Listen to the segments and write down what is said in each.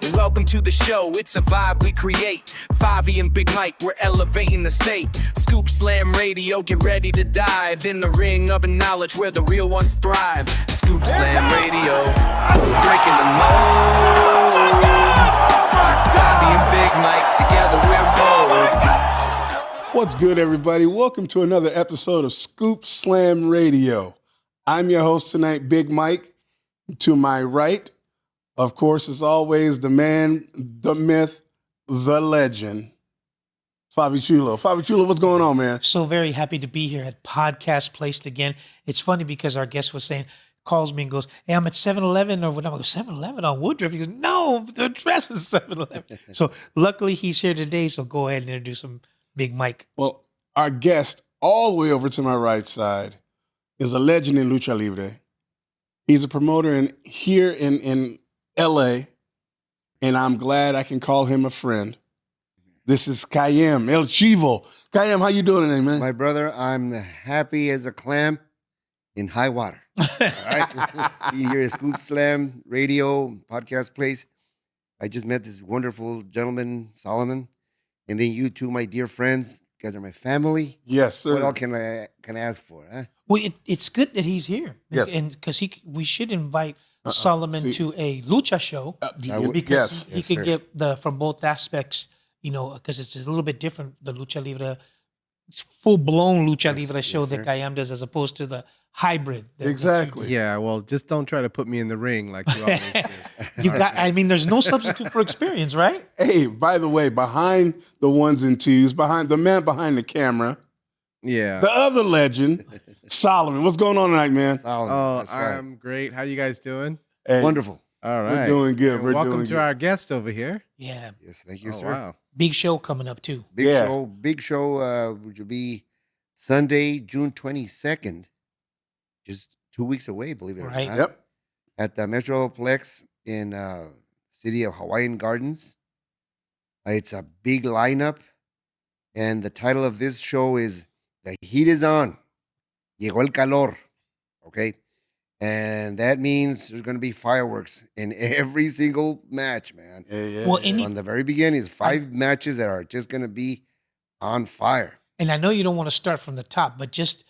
Welcome to the show, it's a vibe we create. Favi and Big Mike, we're elevating the state. Scoop Slam Radio, get ready to dive in the ring of knowledge where the real ones thrive. Scoop Slam Radio, we're breaking the mold. Favi and Big Mike, together we're bold. What's good, everybody? Welcome to another episode of Scoop Slam Radio. I'm your host tonight, Big Mike. To my right, of course, as always, the man, the myth, the legend, Favi Chulo. Favi Chulo, what's going on, man? So very happy to be here at Podcast Placed again. It's funny because our guest was saying, calls me and goes, hey, I'm at 7-Eleven or whatever. I go, 7-Eleven on Woodruff? He goes, no, the address is 7-Eleven. So luckily he's here today, so go ahead and introduce him, Big Mike. Well, our guest all the way over to my right side is a legend in Lucha Libre. He's a promoter here in L.A., and I'm glad I can call him a friend. This is Kayam, El Chivo. Kayam, how you doing today, man? My brother, I'm happy as a clam in high water. All right? Being here at Scoop Slam Radio, podcast place. I just met this wonderful gentleman, Solomon. And then you two, my dear friends. You guys are my family. Yes, sir. What else can I ask for? Huh? Well, it's good that he's here. Yes. And because we should invite Solomon to a lucha show because he could get from both aspects, because it's a little bit different, the Lucha Libre, full-blown Lucha Libre show that Kayam does as opposed to the hybrid. Exactly. Yeah, well, just don't try to put me in the ring like you always do. There's no substitute for experience, right? Hey, by the way, behind the ones and twos, behind the man behind the camera, yeah, the other legend, Solomon. What's going on tonight, man? Solomon, Oh, right. I'm great. How you guys doing? Hey, Wonderful. All right. We're doing good. And We're welcome doing to good. our guest over here. Yeah. Yes, thank you, Oh, sir. wow. Big show coming up, too. Big show, which will be Sunday, June 22nd. Just 2 weeks away, believe it or Right. not. Yep. At the Metroplex in city of Hawaiian Gardens. It's a big lineup, and the title of this show is "The Heat is On." Llegó el calor, okay, and that means there's going to be fireworks in every single match, man. Yeah. Well, From the very beginning, it's 5 matches that are just going to be on fire. And I know you don't want to start from the top, but just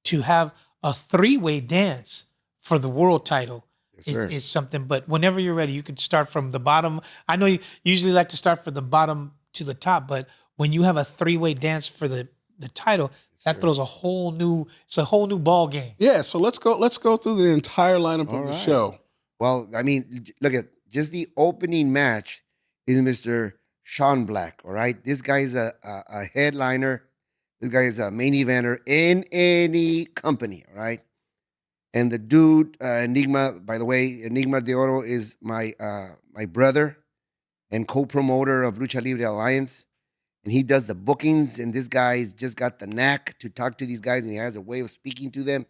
to have a 3-way dance for the world title is something. But whenever you're ready, you can start from the bottom. I know you usually like to start from the bottom to the top, but when you have a 3-way dance for the title, that throws a whole new ball game. Yeah, so let's go through the entire lineup of the show. Well, I mean, look at just the opening match is Mr. Sean Black. All right, this guy is a headliner. This guy is a main eventer in any company. All right, and the dude Enigma. By the way, Enigma de Oro is my brother and co-promoter of Lucha Libre Alliance. And he does the bookings, and this guy's just got the knack to talk to these guys, and he has a way of speaking to them.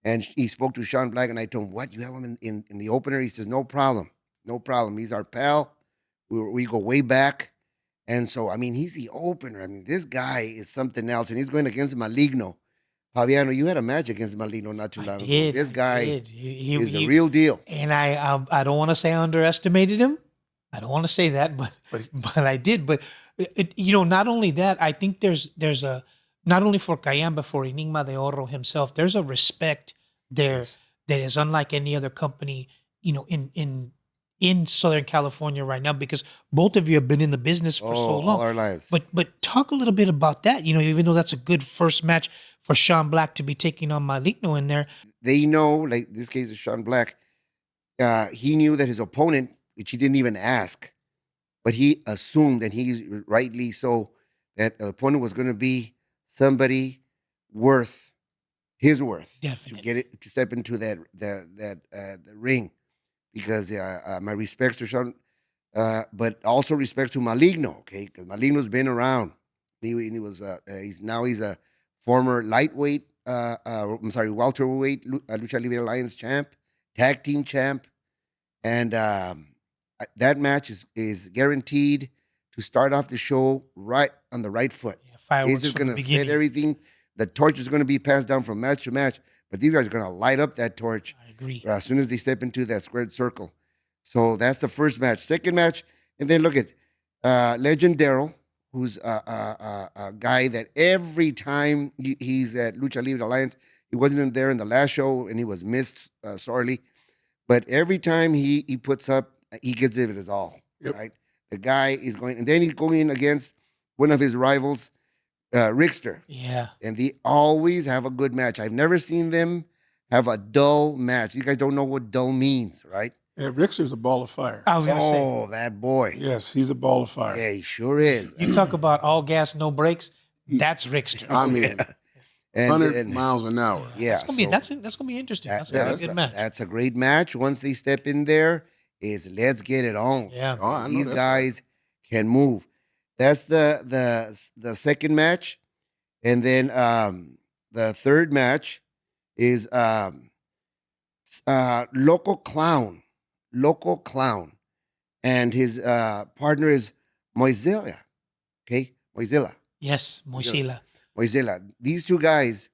And he spoke to Sean Black, and I told him, what, you have him in the opener? He says, no problem. He's our pal. We go way back. And so, I mean, he's the opener. I mean, this guy is something else, and he's going against Maligno. Fabiano, you had a match against Maligno not too long ago. This guy is the real deal. And I don't want to say I underestimated him. I don't want to say that, but I did. But not only that, I think there's a not only for Kayam but for Enigma de Oro himself. There's a respect there that is unlike any other company, in Southern California right now, because both of you have been in the business for so long, all our lives. But talk a little bit about that. Even though that's a good first match for Sean Black to be taking on Maligno in there. They know, like this case is Sean Black. He knew that his opponent, which he didn't even ask, but he assumed, and he rightly so, that the opponent was going to be somebody worth his worth. Definitely. to step into the ring, because my respects to Sean, but also respect to Maligno, okay, because Maligno's been around. He was he's a former lightweight, welterweight Lucha Libre Alliance champ, tag team champ, and that match is guaranteed to start off the show right on the right foot. Yeah, fireworks He's just from going the to beginning. set everything. The torch is going to be passed down from match to match, but these guys are going to light up that torch I agree. as soon as they step into that squared circle. So that's the first match. Second match, and then look at Legend Daryl, who's a guy that every time he's at Lucha Libre Alliance, he wasn't there in the last show and he was missed sorely. But every time he puts up, he gives it his all. Yep. Right? The guy is going, and then he's going against one of his rivals, Rickster. Yeah. And they always have a good match. I've never seen them have a dull match. You guys don't know what dull means, right? Yeah, Rickster's a ball of fire. I was gonna say, Oh, that boy. Yes, he's a ball of fire. Yeah, he sure is. you talk about all gas, no brakes. That's Rickster. I mean, And, 100 miles an hour. yeah, That's gonna be so that's gonna be interesting. That's yeah, gonna be a good match. that's a great match. Once they step in there, is let's get it on. Yeah. Oh, I know These that's guys can move. That's the second match, and then the third match is Local Clown, and his partner is Moisella. Okay, Moisella. Yes, Mochila. Moisella. These two guys,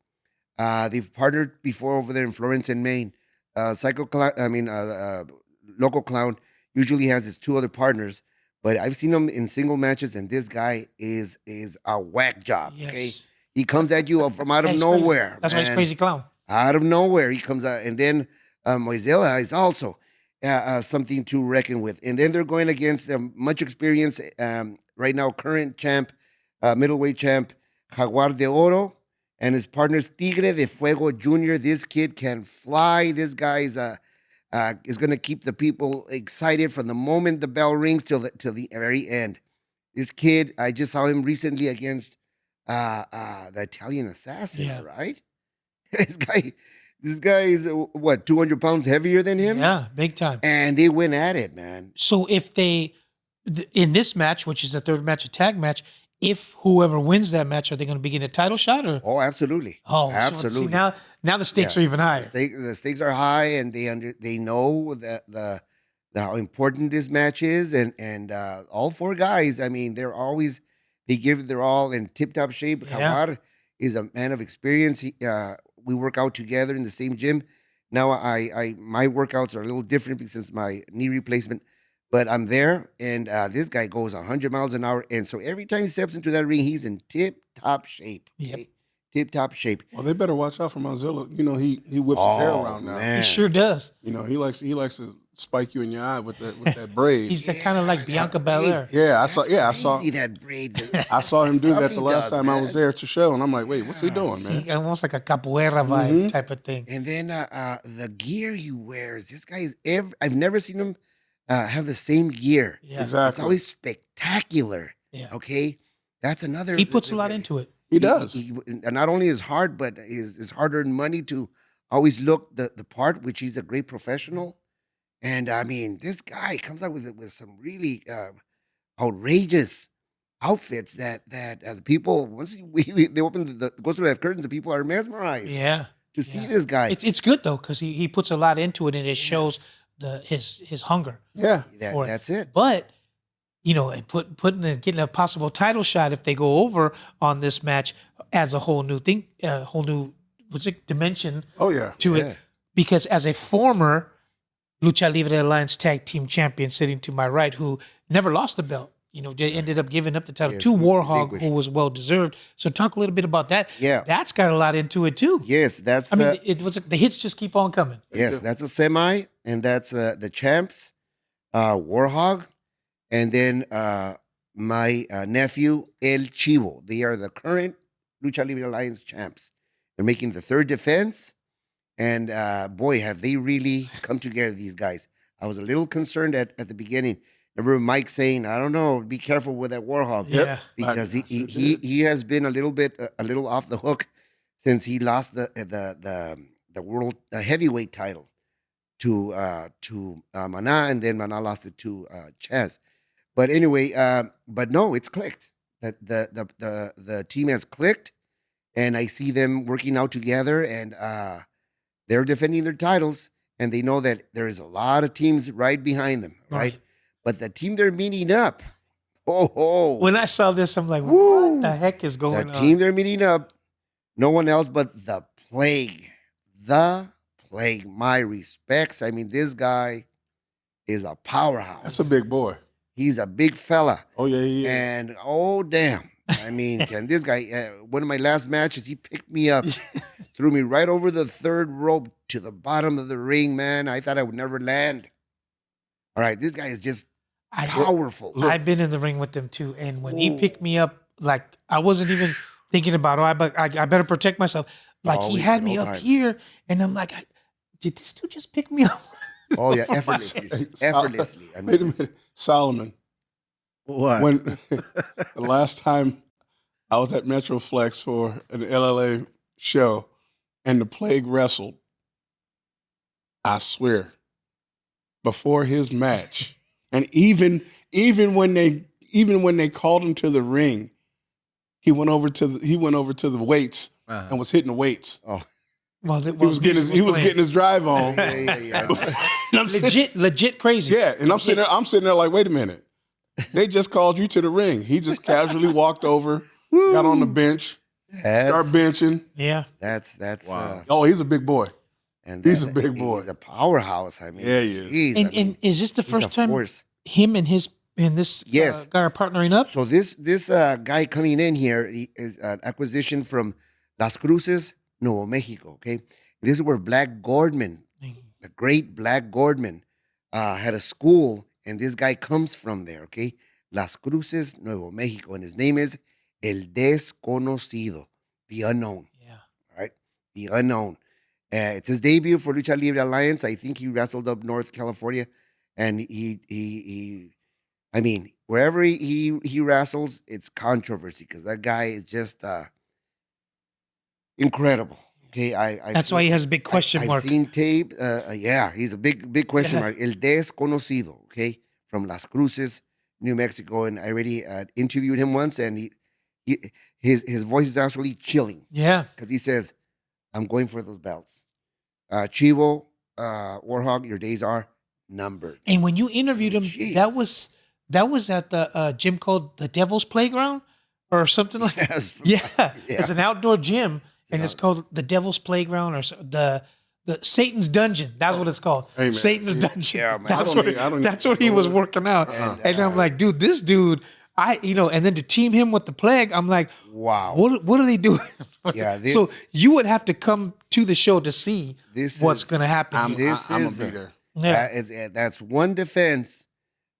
they've partnered before over there in Florence and Maine. Local Clown usually has his two other partners, but I've seen them in single matches, and this guy is a whack job. Yes. Okay, he comes at you from out Yeah, of he's crazy. nowhere. That's why he's man. crazy clown. Out of nowhere, he comes out, and then Moisella is also something to reckon with. And then they're going against much experience right now, current champ, middleweight champ, Jaguar de Oro, and his partner's Tigre de Fuego Jr. This kid can fly. This guy is going to keep the people excited from the moment the bell rings till the very end. This kid, I just saw him recently against the Italian Assassin, Yeah. right? This guy is what, 200 pounds heavier than him? Yeah, big time. And they went at it, man. So if in this match, which is the third match, a tag match, if whoever wins that match, are they going to be getting a title shot or? Oh, absolutely. Oh, absolutely. So see, now the stakes Yeah. are even higher. The stakes are high, and they know that how important this match is, and all four guys. I mean, they give their all in tip top shape. Yeah. Jaguar is a man of experience. We work out together in the same gym. Now my workouts are a little different since my knee replacement, but I'm there, and this guy goes 100 miles an hour, and so every time he steps into that ring, he's in tip top shape. Yep. Tip top shape. Well, they better watch out for Mozilla. You know, he whips his hair around now. man. He sure does. You know, he likes to spike you in your eye with that braid. He's kind of like Bianca Belair. Yeah, I saw Crazy, that braid. I saw him do Stuff that he the last does, time I man. was there at your show, and I'm like, wait, what's he doing, man? He almost like a capoeira vibe Mm-hmm. type of thing. And then the gear he wears. This guy is I've never seen him have the same gear. Yeah. It's Exactly. always spectacular. Yeah. Okay, that's another. He puts a lot into it. He does. And not only is hard, but is hard-earned money to always look the part, which he's a great professional. And I mean, this guy comes out with some really outrageous outfits that the people once they open go through that curtains, the people are mesmerized Yeah. to see this guy. It's good though because he puts a lot into it and it shows his hunger. Yeah. for it. That's it. But and getting a possible title shot if they go over on this match adds a whole new thing, dimension Oh yeah. to Yeah. it. Because as a former Lucha Libre Alliance Tag Team Champion sitting to my right, who never lost the belt, they ended up giving up the title Yes, to Warhog, relinquished. who was well deserved. So talk a little bit about that. Yeah. That's got a lot into it too. Yes, that's I mean, the hits just keep on coming. yes, that's a semi, and that's the champs, Warhog, and then my nephew El Chivo. They are the current Lucha Libre Alliance champs. They're making the third defense, and boy, have they really come together, these guys. I was a little concerned at the beginning. I remember Mike saying, "I don't know, be careful with that Warhog," Yeah. because I sure did. he has been a little off the hook since he lost the world heavyweight title to Mana, and then Mana lost it to Chaz. But anyway, but no, it's clicked. That the team has clicked, and I see them working out together, and they're defending their titles, and they know that there is a lot of teams right behind them, right? But the team they're meeting up, When I saw this, I'm like, Woo. what the heck is going the on? team they're meeting up, no one else but the Plague. The Plague. My respects. I mean, this guy is a powerhouse. That's a big boy. He's a big fella. Oh yeah, he is. And oh damn. I mean, can this guy, one of my last matches, he picked me up, threw me right over the third rope to the bottom of the ring, man. I thought I would never land. All right, this guy is just powerful. I've been in the ring with him too, and when he picked me up, like I wasn't even thinking about, I better protect myself. Like he had me up here, and I'm like, did this dude just pick me up? Oh yeah, effortlessly. Effortlessly. I mean, Wait a minute, Solomon. What? When the last time I was at Metroflex for an LLA show, and the Plague wrestled, I swear, before his match, and even when they called him to the ring, he went over to the weights and was hitting the weights. oh, Well, He was getting his drive on. yeah. And I'm legit crazy. Yeah, and I'm sitting there like, wait a minute. They just called you to the ring. He just casually walked over, got on the bench, start benching. Yeah. That's Wow. Oh, he's a big boy. and He's a big boy. He's a powerhouse. I mean, Yeah, he is. geez, I mean, And is this the he's first a time force. him and this Yes. guy are partnering up? So this guy coming in here is an acquisition from Las Cruces, Nuevo Mexico. Okay, this is where Black Gordman, the great Black Gordman, had a school, and this guy comes from there. Okay, Las Cruces, Nuevo Mexico, and his name is El Desconocido, the unknown. Yeah. Right, the unknown. It's his debut for Lucha Libre Alliance. I think he wrestled up North California, and he I mean, wherever he wrestles, it's controversy because that guy is just incredible. Okay, That's why he has a big question mark. I've seen tape. Yeah, he's a big question mark. El Desconocido. Okay, from Las Cruces, New Mexico, and I already interviewed him once, and his voice is actually chilling Yeah. because he says, "I'm going for those belts." Chivo, Warhog, your days are numbered. And when you interviewed him, Jeez. that was at the gym called the Devil's Playground or something like that. Yes. Yeah. Yeah. It's an outdoor gym, and it's called the Devil's Playground or the Satan's Dungeon. That's what it's called. Hey, man. Satan's Dungeon. Yeah, man. That's I don't where even- that's where he was working out. And I'm like, dude, this dude, and then to team him with the Plague, I'm like, Wow. what are they doing? Yeah, So you would have to come to the show to see This what's is- going to happen. I'm here. gonna be there. Yeah. That's one defense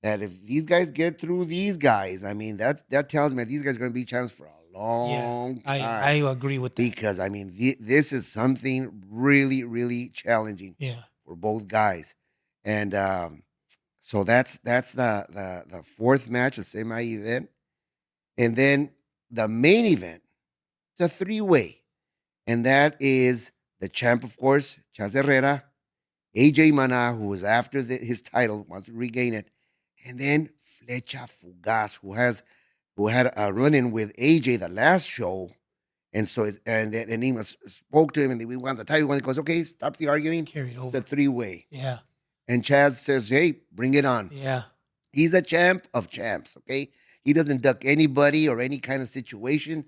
that if these guys get through these guys, I mean, that tells me that these guys are going to be champs for a long time. I agree with that. Because, I mean, this is something really, really challenging Yeah. for both guys. And so that's the fourth match, the semi-event. And then the main event, it's a three-way. And that is the champ, of course, Chaz Herrera, AJ Mana, who was after his title, wants to regain it, and then Flecha Fugaz, who had a run-in with AJ the last show, and so and he spoke to him, and we want the title. And he goes, "Okay, stop the arguing." Carried It's over. a three-way, Yeah. and Chaz says, "Hey, bring it on." Yeah. He's a champ of champs. Okay, he doesn't duck anybody or any kind of situation.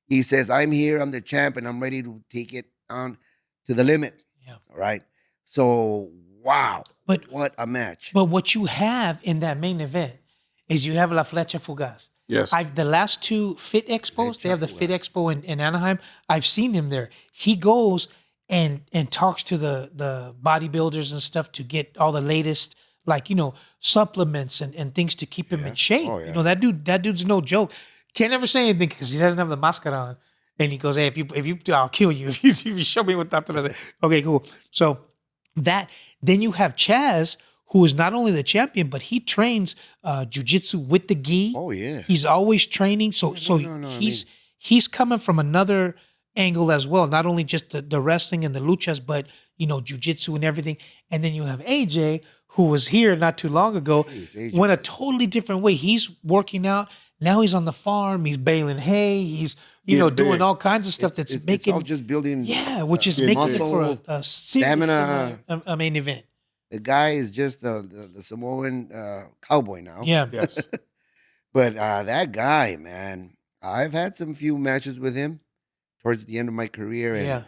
He says, "I'm here. I'm the champ, and I'm ready to take it on to the limit." Yeah. All right. So, wow. But What a match. But what you have in that main event is you have La Flecha Fugaz. Yes. The last two Fit Expos, they have the Fit Expo in Anaheim. I've seen him there. He goes and talks to the bodybuilders and stuff to get all the latest, like, supplements and things to keep him in shape. Oh, yeah. That dude's no joke. Can't ever say anything because he doesn't have the mascara on. And he goes, "Hey, if you I'll kill you if you show me what that is." Okay, cool. So then you have Chaz, who is not only the champion, but he trains jiu-jitsu with the gi. Oh, yeah. He's always training. So he's coming from another angle as well, not only just the wrestling and the luchas, but jiu-jitsu and everything. And then you have AJ, who was here not too long ago, AJ. went a totally different way. He's working out. Now he's on the farm. He's baling hay. He's Getting doing big. all kinds of stuff that's It's making all just building. which is making it for muscle, a serious stamina. a main event. The guy is just the Samoan cowboy now. Yeah. Yes. But that guy, man, I've had some few matches with him towards the end of my career, and Yeah.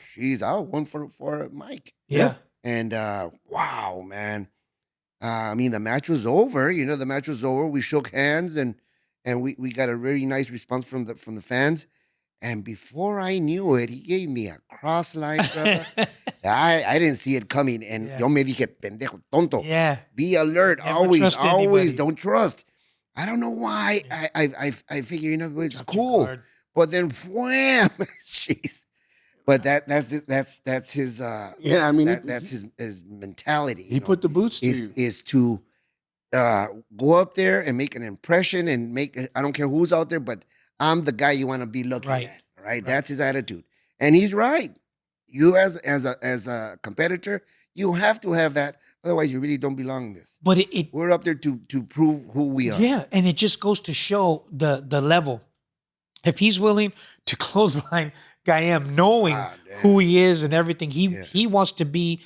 I was one for Mike. Yeah. And wow, man, I mean, the match was over. The match was over. We shook hands, and we got a really nice response from the fans. And before I knew it, he gave me a cross line, brother. I didn't see it coming, and Yeah. yo me dije, pendejo, tonto. Yeah. Be alert, Never always, trust anybody. always. Don't trust. I don't know why. I figure it's Dropped your cool, guard. but then wham, jeez. But that's his Yeah, I mean, that's his mentality. he put the boots to you. is to go up there and make an impression and make. I don't care who's out there, but I'm the guy you want to be looking Right. at. Right? That's his attitude, and he's right. You as a competitor, you have to have that. Otherwise, you really don't belong in this. But it We're up there to prove who we are. yeah, and it just goes to show the level. If he's willing to clothesline Kayam, knowing damn. who he is and everything, Yeah. he wants to be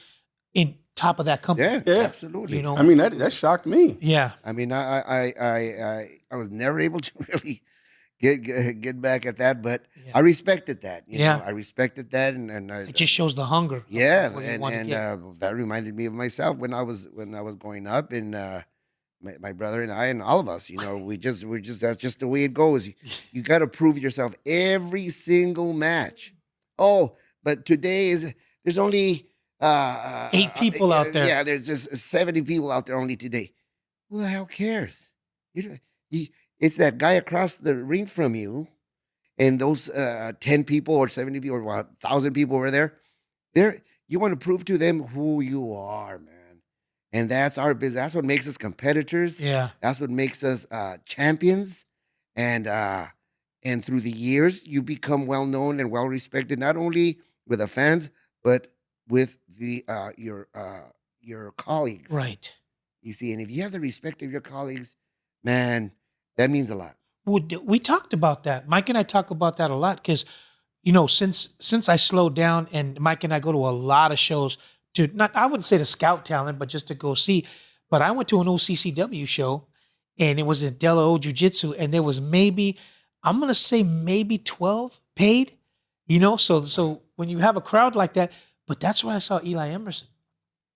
in top of that company. Yeah, Yeah. absolutely. You know, I mean, that shocked me. yeah, I mean, I was never able to really get back at that, but Yeah. I respected that. Yeah. I respected that, and I, it just shows the hunger. of yeah, what you and want to get. that reminded me of myself when I was growing up, and my brother and I and all of us, we're just that's just the way it goes. You got to prove yourself every single match. Oh, but there's only 8 people out there. Yeah, there's just 70 people out there only today. Who the hell cares? It's that guy across the ring from you, and those 10 people or 70 people or 1,000 people over there. You want to prove to them who you are, man. And that's our business. That's what makes us competitors. Yeah, That's what makes us champions. And through the years, you become well known and well respected, not only with the fans, but with your colleagues. right. You see, and if you have the respect of your colleagues, man, that means a lot. We talked about that. Mike and I talk about that a lot because, since I slowed down and Mike and I go to a lot of shows I wouldn't say to scout talent, but just to go see. But I went to an OCCW show, and it was in Dela O Jiu-Jitsu, and there was I'm going to say maybe 12 paid, So when you have a crowd like that, but that's where I saw Eli Emerson.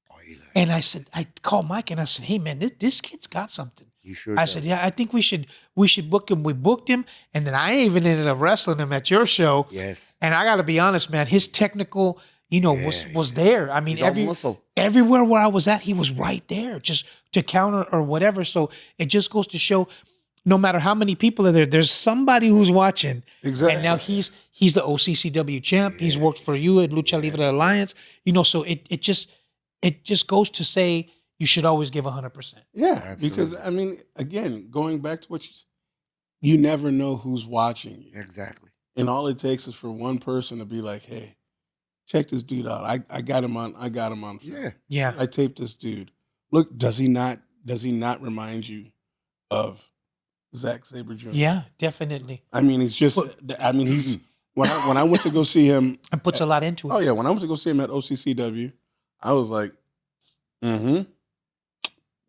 Oh, Eli, And I called Mike and I said, hey man, this kid's got something. you sure? I does. said, yeah, I think we should book him. We booked him, and then I even ended up wrestling him at your show. Yes. And I got to be honest, man, his technical, was there. I mean, He's all muscle. everywhere where I was at, he was right there, just to counter or whatever. So it just goes to show, no matter how many people are there, there's somebody who's watching. Exactly. And now he's the OCCW champ. He's worked for you at Lucha Libre Alliance. So it just goes to say you should always give 100%. Yeah, Absolutely. because I mean, again, going back to what you never know who's watching you, Exactly. and all it takes is for one person to be like, "Hey, check this dude out. I got him on. Film. Yeah. Yeah. I taped this dude. Look, does he not remind you of Zack Sabre Jr.? Yeah, definitely. I mean, he's just. I mean, he's when I went to go see him. And puts a lot into it. Oh yeah, when I went to go see him at OCCW, I was like,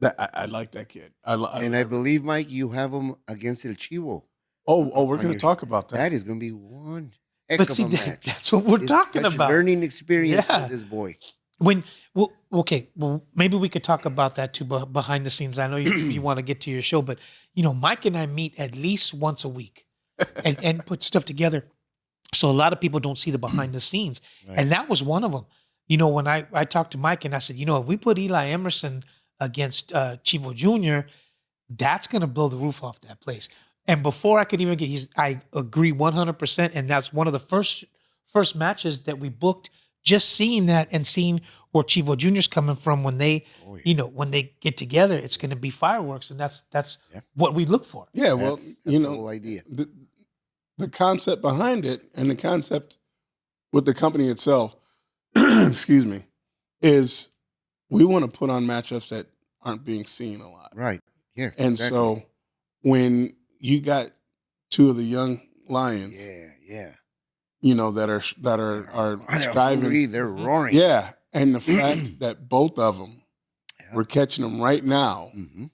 that I like that kid. I believe, Mike, you have him against El Chivo. Oh, we're on going your- to talk about that. That is going to be one heck But of see, a match. that's what we're It's talking such about. learning experience Yeah. for this boy. Well, maybe we could talk about that too behind the scenes. I know you want to get to your show, but Mike and I meet at least once a week and put stuff together. So a lot of people don't see the behind the scenes. Right. And that was one of them. When I talked to Mike and I said, if we put Eli Emerson against Chivo Jr., that's going to blow the roof off that place. And before I could even I agree 100%. And that's one of the first matches that we booked, just seeing that and seeing where Chivo Jr.'s coming from when they, when they get together, it's going to be fireworks. And that's what we look for. Yeah, well, That's the whole idea. the concept behind it and the concept with the company itself, excuse me, is we want to put on matchups that aren't being seen a lot. Right. Yes. And exactly. so when you got two of the young lions, Yeah. that are They're striving, hungry, they're roaring. yeah, and the fact that both of them we're catching them right now Mm-hmm.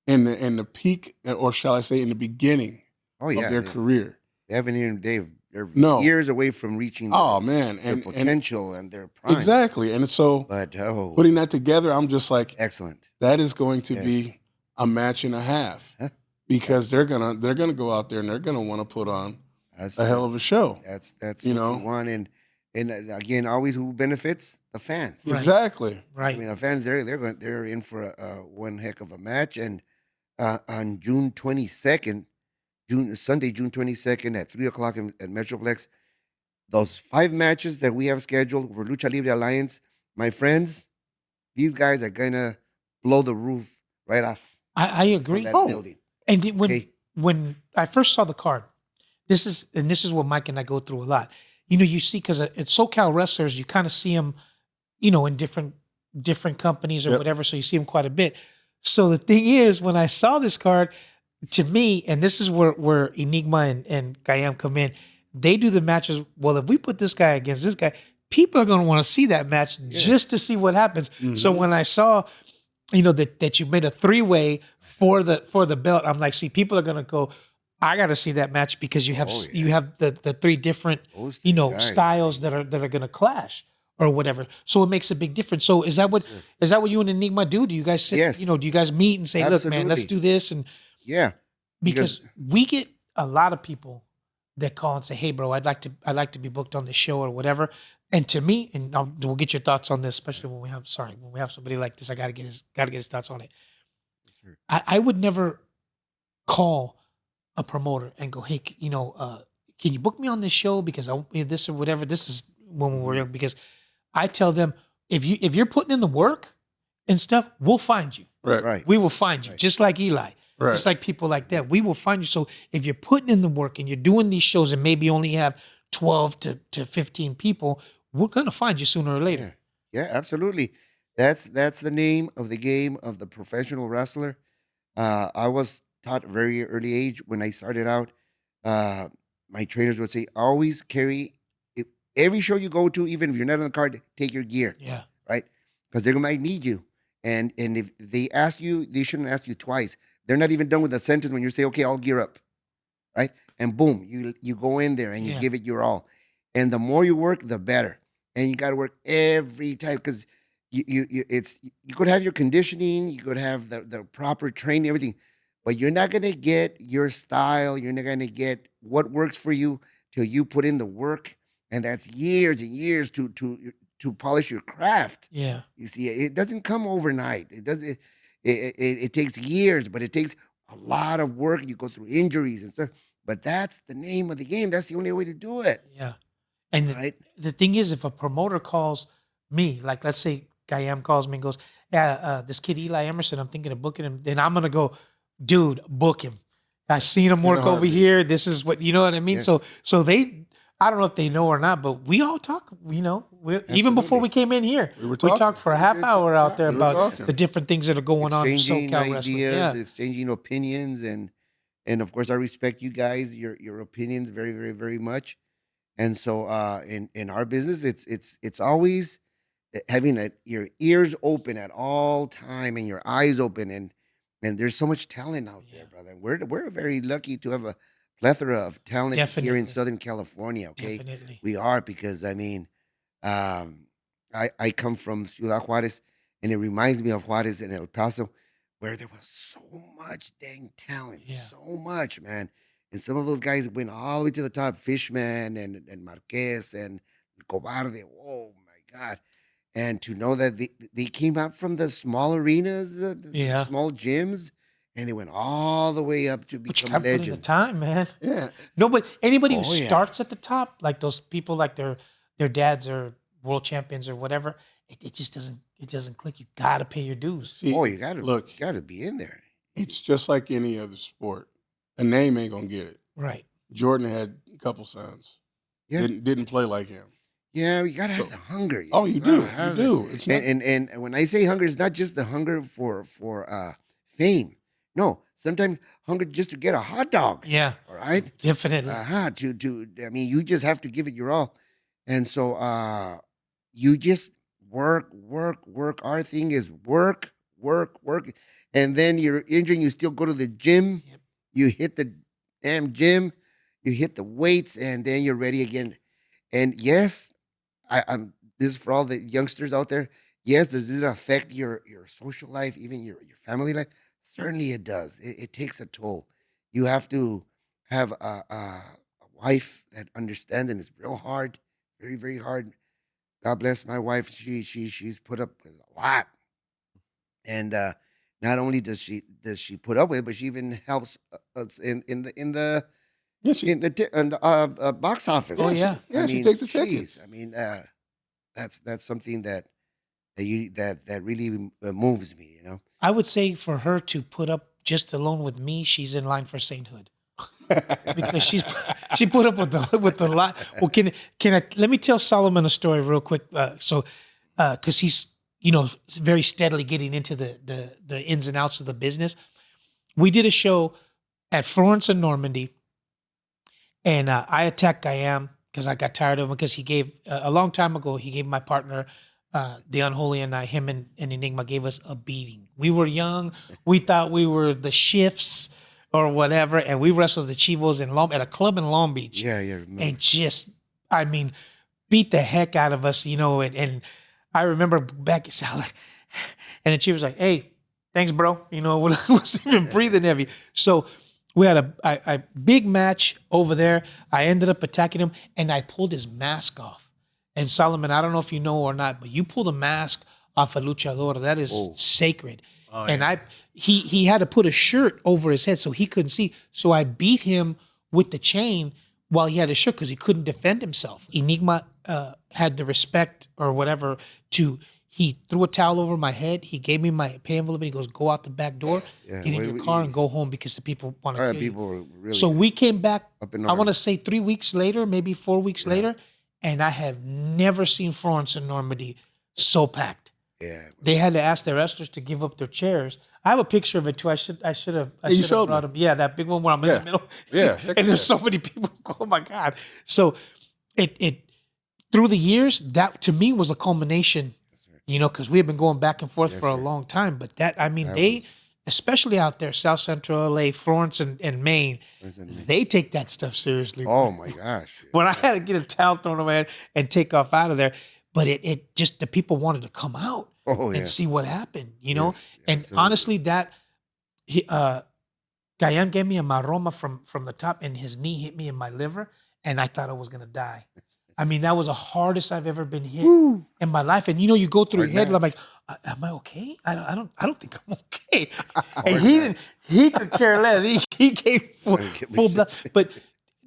in the peak, or shall I say, in the beginning Oh, yeah. of their career. They've No. years away from reaching Oh man, their and potential and their prime. exactly. And so But putting that together, I'm just like, excellent. that is going to Yes. be a match and a half Huh? because they're gonna go out there and they're gonna want to put on That's a hell of a show. that's You what know? you want, and again, always who benefits the fans. Right. Exactly. Right. I mean, the fans they're in for one heck of a match, and on June 22nd, Sunday, June 22nd at 3 o'clock at Metroplex. Those 5 matches that we have scheduled for Lucha Libre Alliance, my friends, these guys are gonna blow the roof right off I from agree. that Oh. building. And Okay. when I first saw the card, this is what Mike and I go through a lot. You see, because it's SoCal wrestlers, you kind of see them, in different companies or Yep. whatever. So you see them quite a bit. So the thing is, when I saw this card, to me, and this is where Enigma and Kayam come in, they do the matches. Well, if we put this guy against this guy, people are going to want to see that match just to see what happens. So when I saw, that you made a 3-way for the belt, I'm like, see, people are going to go, I got to see that match because you have the 3 different Those 3 guys. styles that are going to clash or whatever. So it makes a big difference. So is that what you and Enigma do? Do you guys sit? Yes. Do you guys meet and say, look, man, let's Absolutely. do this? And Yeah. because we get a lot of people that call and say, hey, bro, I'd like to be booked on the show or whatever. And to me, and we'll get your thoughts on this, especially when we have somebody like this, I gotta get his thoughts on it. Sure. I would never call a promoter and go, hey, can you book me on this show because this or whatever. This is when we were young, because I tell them, if you're putting in the work and stuff, we'll find you. Right. Right. We will find you, just like Eli. Right. Just like people like that. We will find you. So if you're putting in the work and you're doing these shows and maybe only have 12 to 15 people, we're going to find you sooner or later. Yeah, absolutely. That's the name of the game of the professional wrestler. I was taught at a very early age when I started out. My trainers would say, always carry every show you go to, even if you're not on the card, take your gear, Yeah. right? Because they might need you. And if they ask you, they shouldn't ask you twice. They're not even done with the sentence when you say, okay, I'll gear up, right? And boom, you go in there and you Yeah. give it your all. And the more you work, the better. And you got to work every time because you could have your conditioning, you could have the proper training, everything, but you're not gonna get your style. You're not gonna get what works for you till you put in the work, and that's years and years to polish your craft. Yeah. You see, it doesn't come overnight. It doesn't. It takes years, but it takes a lot of work. You go through injuries and stuff. But that's the name of the game. That's the only way to do it, Yeah. And right? the thing is, if a promoter calls me, like let's say Kayam calls me and goes, yeah, this kid Eli Emerson, I'm thinking of booking him, then I'm going to go, dude, book him. I've seen him work over heartbeat. here. This is what, you know what I mean? Yes. So they, I don't know if they know or not, but we all talk, even before we came in here, We were we talking. talked for a half hour out there We were about talking. the different things that are going on in Exchanging SoCal wrestling. ideas, Yeah. exchanging opinions, and of course I respect you guys, your opinions very, very, very much. And so in our business, it's always having your ears open at all time and your eyes open, and there's so much talent out there, brother. We're very lucky to have a plethora of talent here Definitely. in Southern California. Okay, Definitely. we are, because I mean, I come from Ciudad Juarez, and it reminds me of Juarez and El Paso, where there was so much dang talent, Yeah. so much, man. And some of those guys went all the way to the top, Fishman and Marquez and Cobarde. Oh my God. And to know that they came out from the small arenas, the Yeah. small gyms, and they went all the way up to But you become got to put in the legends. time, man. Yeah. No, but anybody who Oh, yeah. starts at the top, like those people, like their dads are world champions or whatever, it just doesn't click. You got to pay your dues. See, Oh, look, you gotta be in there. it's just like any other sport. A name ain't gonna get it. Right. Jordan had a couple sons. Yeah. Didn't play like him. Yeah, you gotta have So- the hunger. Oh, you gotta do. You have do. it. It's not. And when I say hunger, it's not just the hunger for fame. No, sometimes hunger just to get a hot dog. Yeah. All right. Definitely. To I mean, you just have to give it your all. And so you just work. Our thing is work. And then you're injured, you still go to the gym. Yep. You hit the damn gym. you hit the weights, and then you're ready again. And yes, I'm this is for all the youngsters out there. Yes, does it affect your social life, even your family life? Certainly, it does. It takes a toll. You have to have a wife that understands, and it's real hard, very very hard. God bless my wife. She's put up with a lot, and not only does she put up with it, but she even helps us in the box office. Oh, yeah. She takes the jeez, tickets. I mean, that's something that really moves me. I would say for her to put up just alone with me, she's in line for sainthood. Because she put up with the lot. Well, can I let me tell Solomon a story real quick? Because he's very steadily getting into the ins and outs of the business. We did a show at Florence and Normandy, and I attacked Kayam because I got tired of him because he gave a long time ago he gave my partner the Unholy and I, him and Enigma gave us a beating. We were young. We thought we were the Shifts or whatever, and we wrestled the Chivos at a club in Long Beach. Yeah, yeah. Remember. And just, I mean, beat the heck out of us, and I remember back, and the Chief was like, "Hey, thanks, bro." Was even breathing heavy. So we had a big match over there. I ended up attacking him, and I pulled his mask off. And Solomon, I don't know if you know or not, but you pull the mask off a luchador, that is sacred. Oh, and yeah. he had to put a shirt over his head so he couldn't see. So I beat him with the chain while he had a shirt because he couldn't defend himself. Enigma had the respect or whatever he threw a towel over my head. He gave me my pay envelope and he goes, "Go out the back door, Yeah, get in your car and go home because the people want to kill people you." were really So we came back, up in I want to arms. say 3 weeks later, maybe 4 weeks later, and I have never seen Florence and Normandy so packed. Yeah. They had to ask their wrestlers to give up their chairs. I have a picture of it too. I should have you showed brought me. them. Yeah, that big one where I'm in Yeah. the middle. Yeah, heck and there's yeah. so many people. Oh my God. So it through the years, that to me was a culmination, because we had been going back and forth for a long time. But they, especially out there, South Central LA, Florence and Maine, they take that stuff seriously. Oh my gosh. When I had to get a towel thrown on my head and take off out of there. But it just, the people wanted to come out and see what happened, Yes, And absolutely. honestly, Kayam gave me a maroma from the top, and his knee hit me in my liver, and I thought I was gonna die. I mean, that was the hardest I've ever been hit in my life. And you go through your head, and I'm like, am I okay? I don't think I'm okay. And he could care less. He gave full blood. But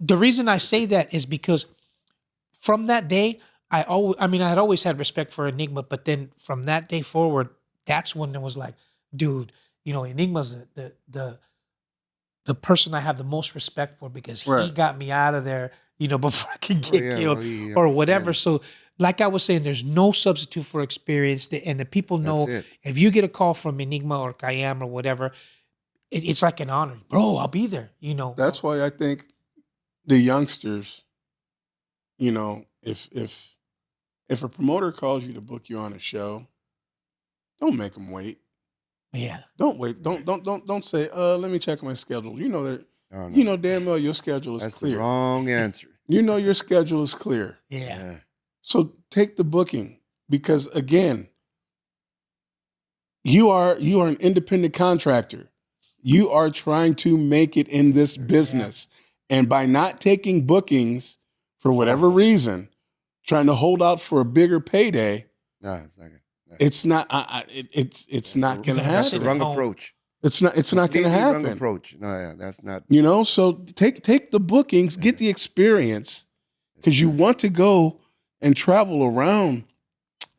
the reason I say that is because from that day, I had always had respect for Enigma, but then from that day forward, that's when it was like, dude, Enigma's the person I have the most respect for because he Right. got me out of there, before I could get yeah, killed well, he or whatever. understands. So, like I was saying, there's no substitute for experience, and the people know That's it. if you get a call from Enigma or Kayam or whatever, it's like an honor, bro. I'll be there. That's why I think the youngsters, if a promoter calls you to book you on a show, don't make them wait. Yeah. Don't wait. Don't say, let me check my schedule. You know that. Oh, no. You know damn well your schedule is That's the clear. wrong answer. You know your schedule is clear. Yeah. So take the booking because again, you are an independent contractor. You are trying to make it in this business. And by not taking bookings for whatever reason, trying to hold out for a bigger payday, No, it's not good. it's not it's not going to That's the Sit happen. at wrong home. approach. It's not going to Completely wrong happen. approach. No, yeah, that's not. So take the bookings, get the experience cuz you want to go and travel around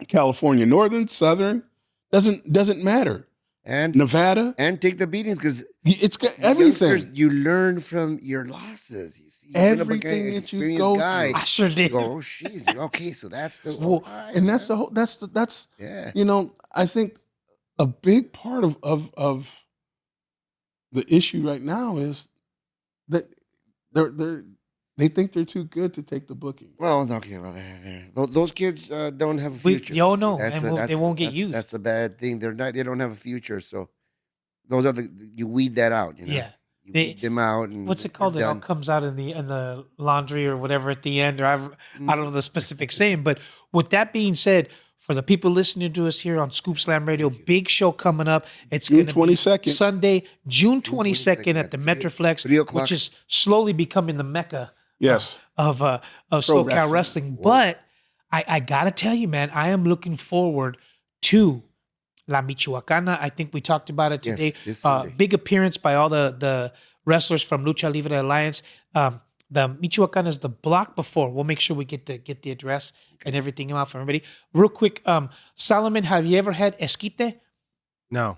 California, northern, southern, doesn't matter. And Nevada, take the beatings because it's got everything. you learn from your losses. You see, Everything that you experienced go guy. through. I sure You did. go, oh, jeez. Okay, so that's the. Well, alright, And that's man. the whole that's Yeah. I think a big part of the issue right now is that they think they're too good to take the booking. Well, okay. Well, those kids don't have a future. Y'all See, know, that's and they won't get that's- used. That's a bad thing. They don't have a future. So those are you weed that out. Yeah. You They- weed them out. And What's it called? it's It all done. comes out in the laundry or whatever at the end, or I don't know the specific saying. But with that being said, for the people listening to us here on Scoop Slam Radio, big show coming up. It's June going to be 22nd. Sunday, June 22nd at the 3 Metroflex, 3 o'clock. which is slowly becoming the mecca Yes. of SoCal wrestling. wrestling. But I gotta tell you, man, I am looking forward to La Michoacana. I think we talked about it Yes, today. this Sunday. Big appearance by all the wrestlers from Lucha Libre Alliance. The Michoacana is the block before. We'll make sure we get the address and everything out for everybody. Real quick, Solomon, have you ever had esquite? No.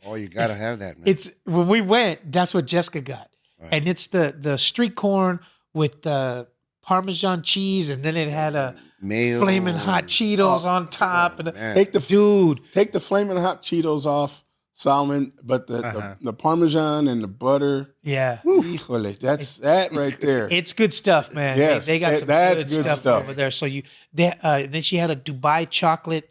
Oh, you got to have that, man. It's when we went, that's what Jessica got. And it's the street corn with the Parmesan cheese, and then it had a Mayo. flaming hot Cheetos on top. And man. Take the dude, take the flaming hot Cheetos off, Salmon, but the Parmesan and the butter. yeah. Híjole, that's that right there. It's good stuff, man. Yes, They got some that's good, good stuff, stuff. over there. So then she had a Dubai chocolate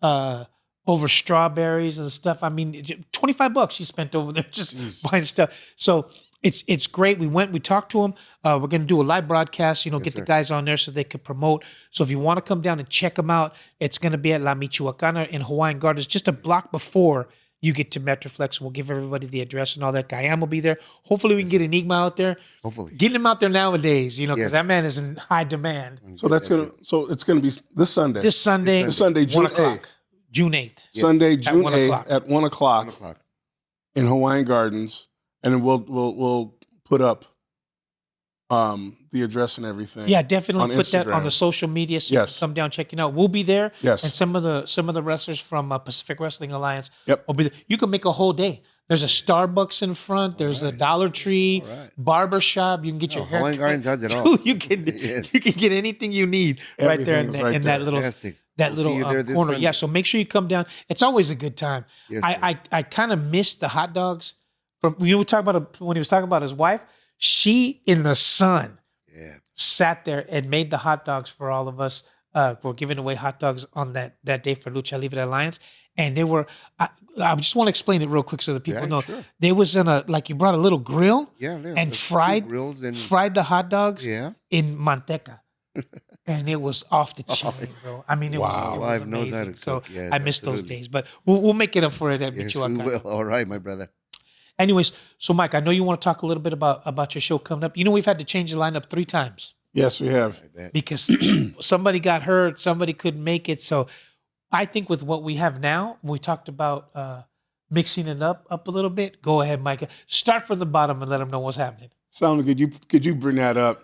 over strawberries and stuff. I mean, $25 she spent over there just buying stuff. So it's great. We talked to them. We're going to do a live broadcast, get the guys on there so they could promote. So if you want to come down and check them out, it's going to be at La Michoacana in Hawaiian Gardens, just a block before you get to Metroflex. We'll give everybody the address and all that. Kayam will be there. Hopefully we can get Enigma out there. Hopefully. Getting him out there nowadays, because Yes. that man is in high demand. So it's gonna be this Sunday. This Sunday, This Sunday, June 1 o'clock. 8th. June 8th. Sunday, June 1 8th o'clock. at 1 o'clock 1 o'clock. in Hawaiian Gardens, and then we'll put up the address and everything. Yeah, definitely on put that on Instagram. the social media so you Yes. can come down, check it out. We'll be there. Yes. And some of the wrestlers from Pacific Wrestling Alliance Yep. will be there. You can make a whole day. There's a Starbucks in front. There's a Dollar Tree, barber shop. You can get your hair Hawaiian cut. Gardens has it all. Dude, you can Yes. you can get anything you need right there in, Everything is right in there. that little Fantastic. that We'll see little you there this corner. Sunday. Yeah, so make sure you come down. It's always a good time. Yes, I kind of missed the hot dogs from when he was talking about his wife. She in the sun Yeah. sat there and made the hot dogs for all of us. We're giving away hot dogs on that day for Lucha Libre Alliance. And they were, I just want to explain it real quick so that people Yeah, know. sure. They was in you brought a little grill Yeah. and There's fried two grills and fried the hot dogs yeah. in manteca. And it was off the chain, bro. I mean, it was Wow. amazing. Wife knows how to So cook. Yes, I miss those absolutely. days. But we'll make it up for it at Yes, we Michoacan. will. All right, my brother. Anyways, so Mike, I know you want to talk a little bit about your show coming up. We've had to change the lineup 3 times. Yes, we have. Because somebody got hurt, somebody couldn't make it. So I think with what we have now, we talked about mixing it up a little bit. Go ahead, Mike. Start from the bottom and let them know what's happening. Sound good. Could you bring that up?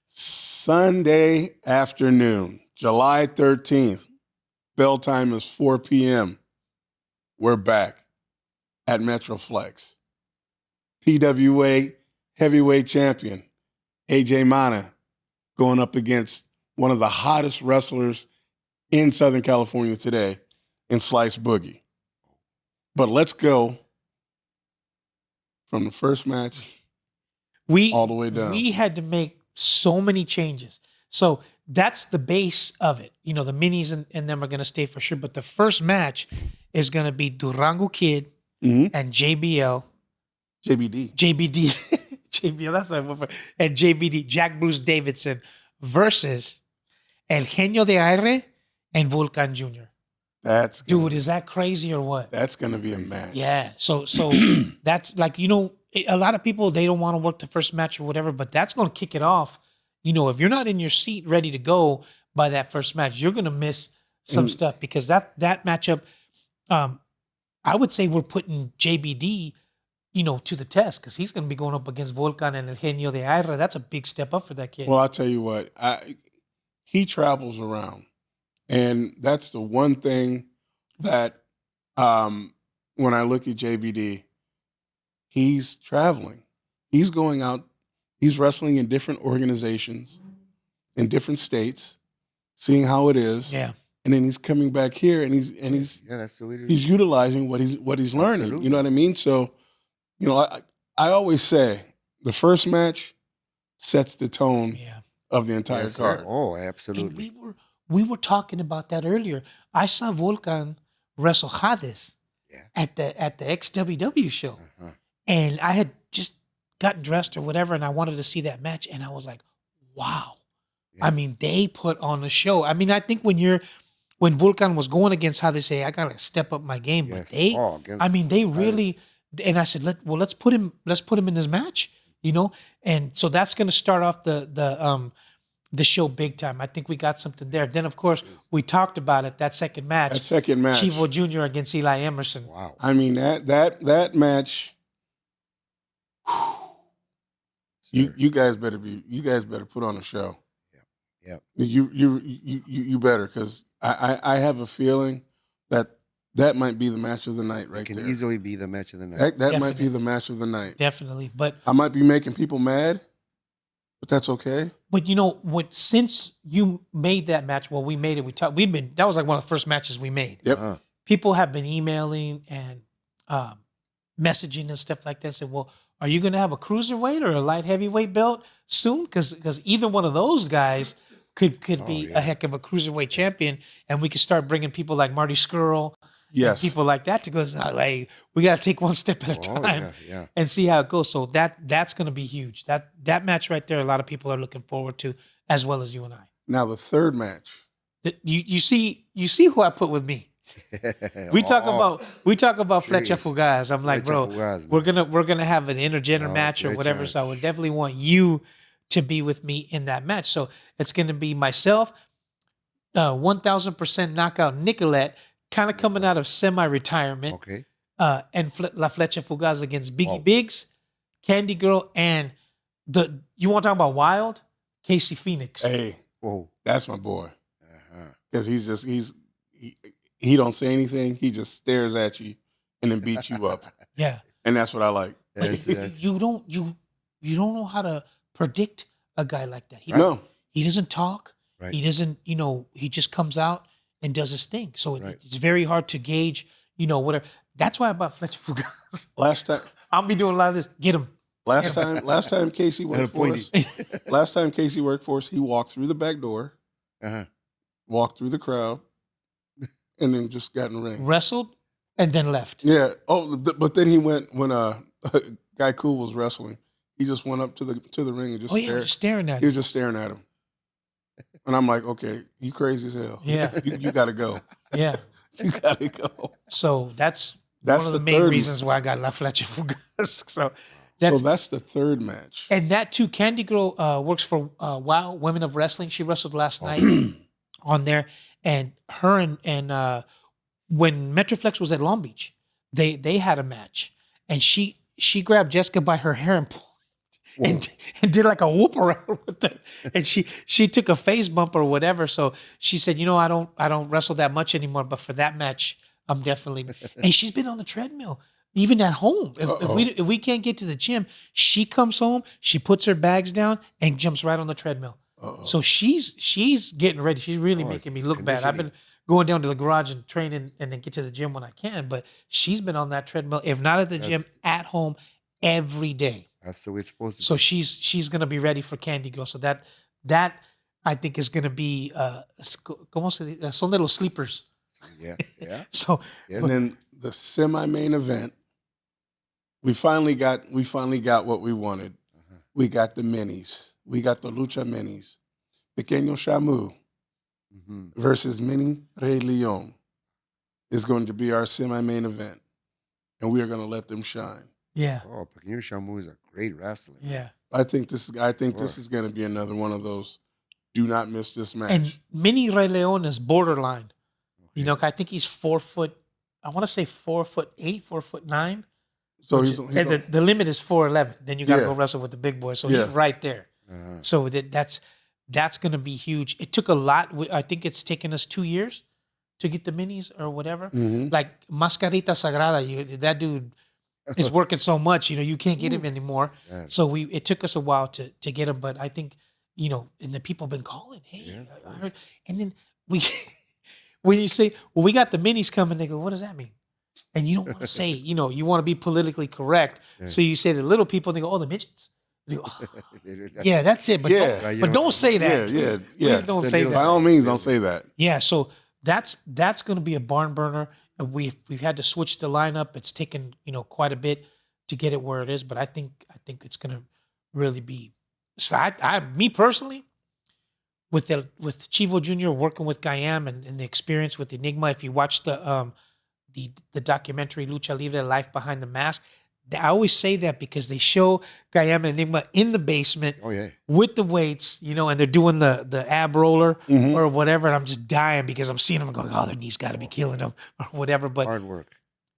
Sunday afternoon, July 13th. Bell time is 4 p.m. We're back at Metroflex. PWA heavyweight champion AJ Mana going up against one of the hottest wrestlers in Southern California today in Slice Boogie. But let's go from the first match all the way down. We had to make so many changes. So that's the base of it. The minis and them are going to stay for sure. But the first match is going to be Durango Kid Mhm. and JBL. JBD. JBD. JBL, that's not one for. And JBD, Jack Bruce Davidson versus El Genio de Aire and Volcan Jr. Dude, is that crazy or what? That's gonna be a match. Yeah. So that's a lot of people, they don't want to work the first match or whatever, but that's going to kick it off. If you're not in your seat ready to go by that first match, you're going to miss some stuff because that matchup, I would say we're putting JBD, to the test because he's going to be going up against Volcan and El Genio de Aire. That's a big step up for that kid. Well, I'll tell you what, he travels around. And that's the one thing that when I look at JBD, he's traveling. He's going out, he's wrestling in different organizations, in different states, seeing how it is. Yeah. And then he's coming back here and he's Yeah, that's the way to do he's utilizing what he's learning. Absolutely. You know what I mean? So, I always say the first match sets the tone Yeah. of the entire Yes, sir. card. Oh, And absolutely. we were talking about that earlier. I saw Volcan wrestle Hades Yeah. at the XWW show. Uh-huh. And I had just gotten dressed or whatever, and I wanted to see that match, and I was like, wow. I mean, they put on a show. I mean, I think when Vulcan was going against how they say, I gotta step up my game, but they really, and I said, let's put him in this match, and so that's gonna start off the show big time. I think we got something there. Then, of course, we talked about it. That second match, Chivo Jr. against Eli Emerson. Wow. I mean that match. You guys better put on a show. Yeah. You better, because I have a feeling that might be the match of the night right there. It can easily be the match of the night. That might be the match of the night. Definitely, but I might be making people mad, but that's okay. But since you made that match, we made it. That was like one of the first matches we made. Yep. People have been emailing and messaging and stuff like that. Said, well, are you going to have a cruiserweight or a light heavyweight belt soon? Because either one of those guys could be a heck of a cruiserweight champion, and we could start bringing people like Marty Skrull, and people like that to go. Hey, we got to take one step at a time and see how it goes. So that's going to be huge. That match right there, a lot of people are looking forward to, as well as you and I. Now the third match. You see who I put with me. We talk about Flecha Fugaz. I'm like, bro, we're gonna have an intergender match or whatever. So I would definitely want you to be with me in that match. So it's gonna be myself, 1000% knockout Nicolette, kind of coming out of semi-retirement. Okay. And La Flecha Fugaz against Biggie Biggs, Candy Girl, and you want to talk about Wild? Casey Phoenix. Hey, that's my boy. Because he don't say anything. He just stares at you and then beats you up. Yeah. And that's what I like. You don't know how to predict a guy like that. He doesn't talk. Right. He doesn't, he just comes out and does his thing. So it's very hard to gauge, whatever. That's why I bought Fletcher Fugaz. Last time I'll be doing a lot of this. Get him. Last time Casey worked for us. Last time Casey worked for us, he walked through the back door, walked through the crowd, and then just got in the ring. Wrestled and then left. Yeah. Oh, but then he went when Guy Cool was wrestling. He just went up to the ring and just just staring at him. He was just staring at him. And I'm like, okay, you crazy as hell. Yeah. You got to go. Yeah. You got to go. So that's one of the main reasons why I got La Flecha Fugaz. So that's the third match. And that too, Candy Girl works for WOW, Women of Wrestling. She wrestled last night on there. And her and when Metroflex was at Long Beach, they had a match. And she grabbed Jessica by her hair and did like a whoop around with her. And she took a face bump or whatever. So she said, I don't wrestle that much anymore, but for that match, I'm definitely. And she's been on the treadmill. Even at home, if we can't get to the gym, she comes home, she puts her bags down and jumps right on the treadmill. So she's getting ready. She's really making me look bad. I've been going down to the garage and training and then get to the gym when I can, but she's been on that treadmill, if not at the gym, at home every day. That's the way it's supposed to be. So she's gonna be ready for Candy Girl. So that I think is gonna be ¿cómo se dice? Son de los sleepers. Yeah. So and then the semi-main event, we finally got what we wanted. We got the minis. We got the Lucha minis. Pequeño Shamu versus Mini Rey Leon is going to be our semi-main event. And we are going to let them shine. Yeah. Oh, Pequeño Shamu is a great wrestler. Yeah. I think this is going to be another one of those. Do not miss this match. And Mini Rey Leon is borderline. I think he's 4 foot. I want to say 4'8", 4'9". So the limit is 4'11". Then you got to go wrestle with the big boys. So he's right there. So that's going to be huge. It took a lot. I think it's taken us 2 years to get the minis or whatever. Like Mascarita Sagrada, that dude is working so much. You can't get him anymore. So it took us a while to get him. But I think and the people have been calling. Hey, I heard. And then when you say, well, we got the minis coming, they go, what does that mean? And you don't want to say, you want to be politically correct. So you say the little people, and they go, oh, the midgets. Go, oh, yeah, that's it. But don't say that. Yeah. Please don't say that. By all means, don't say that. Yeah, so that's going to be a barn burner. We've had to switch the lineup. It's taken quite a bit to get it where it is. But I think it's gonna really be. So me personally, with Chivo Jr. working with Kayam and the experience with Enigma, if you watch the documentary Lucha Libre, Life Behind the Mask, I always say that because they show Kayam and Enigma in the basement Oh yeah. with the weights, and they're doing the ab roller or whatever, and I'm just dying because I'm seeing them going, oh, their knees got to be killing them or whatever. But Hard work.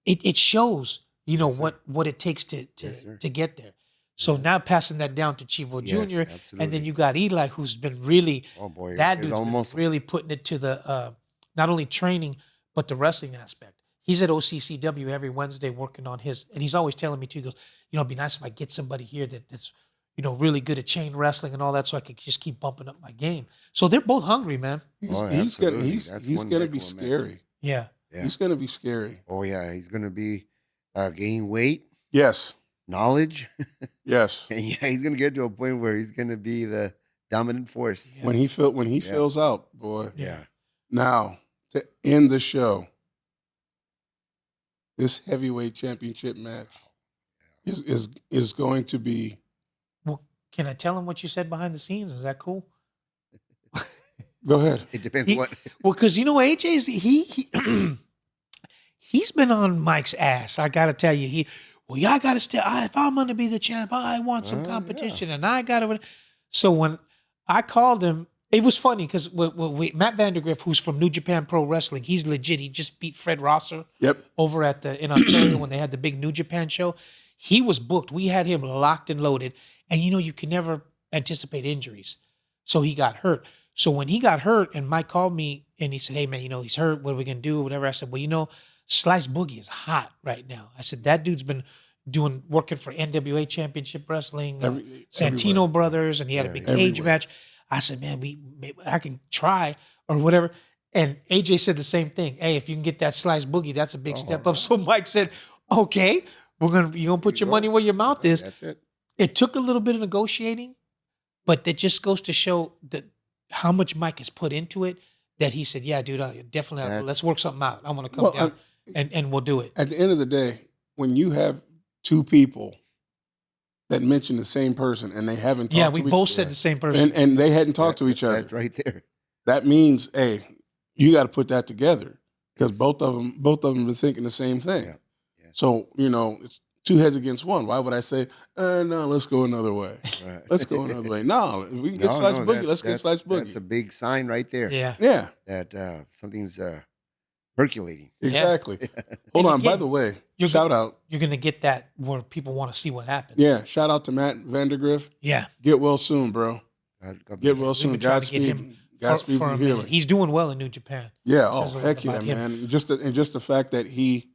it shows, what it takes to get there. So now passing that down to Chivo Yes, Jr. and then absolutely. you got Eli, who's been really Oh boy, that it's dude's almost been really putting it to the not only training but the wrestling aspect. He's at OCCW every Wednesday working on his, and he's always telling me too. He goes, it'd be nice if I get somebody here that's really good at chain wrestling and all that, so I could just keep bumping up my game. So they're both hungry, man. He's absolutely. he's That's he's one gonna heck be of a match. scary. Yeah. Yeah. He's gonna be scary. Oh yeah, he's gonna be gaining weight, Yes, knowledge, yes. and yeah, he's gonna get to a point where he's gonna be the dominant force. Yeah. When he fills out, boy. Yeah. Now to end the show, this heavyweight championship match is going to be. Well, can I tell him what you said behind the scenes? Is that cool? Go ahead. It depends He- what. Well, because AJ's he's been on Mike's ass. I gotta tell you, I gotta stay. If I'm gonna be the champ, I want some competition, and I gotta. So when I called him, it was funny because Matt Vandergriff, who's from New Japan Pro Wrestling, he's legit. He just beat Fred Rosser Yep. over in Ontario when they had the big New Japan show. He was booked. We had him locked and loaded, and you can never anticipate injuries. So he got hurt. So when he got hurt, and Mike called me and he said, "Hey man, he's hurt. What are we gonna do? Whatever." I said, "Well, Slice Boogie is hot right now." I said, "That dude's been working for NWA Championship Wrestling, Santino everywhere. Brothers, and he had a big cage everywhere. match." I said, "Man, I can try or whatever." And AJ said the same thing. "Hey, if you can get that Slice Boogie, that's a big step up." So Mike said, "Okay, you're gonna put your money where your mouth is." That's it. It took a little bit of negotiating, but that just goes to show that how much Mike has put into it. That he said, "Yeah, dude, definitely. Let's work something out. I want to come down and we'll do it." At the end of the day, when you have two people that mention the same person and they haven't talked Yeah, to we each both said the same person. and they hadn't talked to each other, That's right there. that means, hey, you got to put that together because both of them are thinking the same thing. Yeah. Yeah. So it's two heads against one. Why would I say, no, let's go another way? Right. Let's go another way. No, if we can get Slice Boogie, let's get Slice That's a Boogie. big sign right there. Yeah. Yeah, That something's percolating. exactly. Hold And on. By again, the way, you're shout out. You're gonna get that where people want to see what happens. Yeah, shout out to Matt Vandergriff. Yeah. Get well soon, bro. God Get bless well We've soon. been trying to get Godspeed. him Godspeed for for a healing. minute. He's doing well in New Japan. Yeah. Oh, Says a lot heck yeah, about him. man. Just the fact that he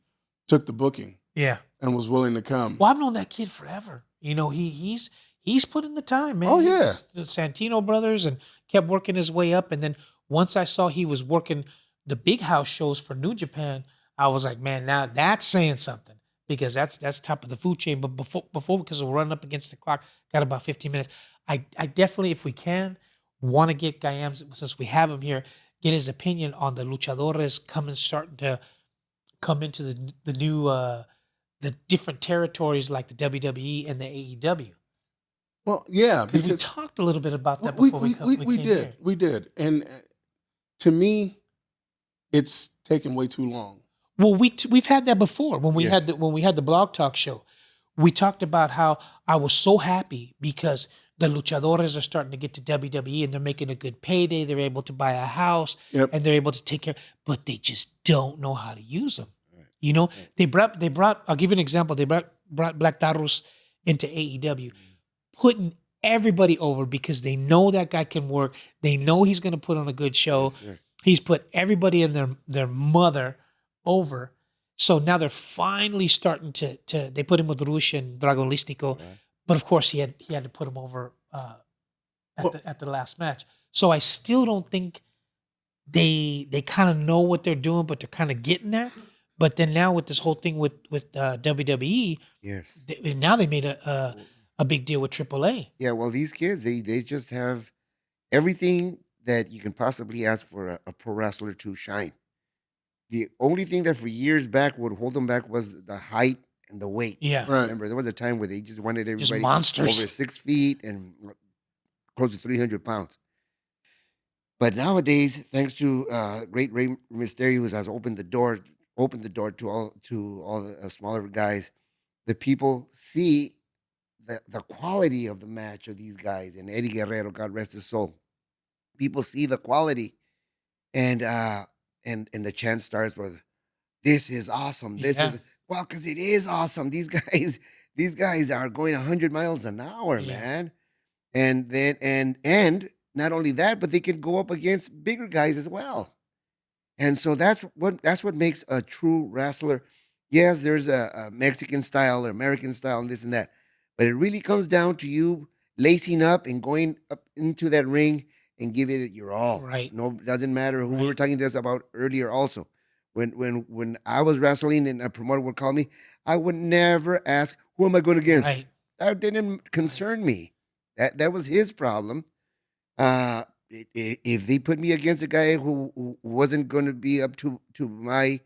took the booking Yeah. and was willing to come. Well, I've known that kid forever. He's put in the time, man. Oh, yeah. The Santino brothers and kept working his way up. And then once I saw he was working the big house shows for New Japan, I was like, man, now that's saying something because that's top of the food chain. But before because we're running up against the clock, got about 15 minutes. I definitely, if we can, want to get Kayam, since we have him here, get his opinion on the luchadores starting to come into the new the different territories like the WWE and the AEW. Well, yeah, Because we because talked a little bit about that we, before we, we we, we came did. here. We did. And to me, it's taken way too long. Well, we've had that before when we Yes. had the Blog Talk show. We talked about how I was so happy because the luchadores are starting to get to WWE and they're making a good payday. They're able to buy a house Yep. and they're able to take care, but they just don't know how to use them. They brought. I'll give you an example. They brought Black Taurus into AEW, putting everybody over because they know that guy can work. They know he's going to put on a good show. Yes, He's put everybody and their mother over. So now they're finally starting to they put him with Rush and Dragon Listico, but of course he had to put him over at the last match. So I still don't think they kind of know what they're doing, but they're kind of getting there. But then now with this whole thing with WWE, Yes. now they made a big deal with AAA. Yeah, well, these kids, they just have everything that you can possibly ask for a pro wrestler to shine. The only thing that for years back would hold them back was the height and the weight. Yeah. Right. Remember, there was a time where they just wanted Just everybody monsters. over 6 feet and close to 300 pounds. But nowadays, thanks to great Rey Mysterio, who has opened the door to all the smaller guys, the people see the quality of the match of these guys, and Eddie Guerrero, God rest his soul. People see the quality, and the chant starts with, "This is awesome. This Yeah. is well, because it is awesome. These guys are going 100 miles an hour, Yeah. man." And then and not only that, but they can go up against bigger guys as well. And so that's what makes a true wrestler. Yes, there's a Mexican style or American style and this and that, but it really comes down to you lacing up and going up into that ring and giving it your all. Right. No, doesn't matter who we were Right. talking to us about earlier. Also, when I was wrestling and a promoter would call me, I would never ask who am I going against. Right. That didn't concern me. That was his problem. If they put me against a guy who wasn't going to be up to my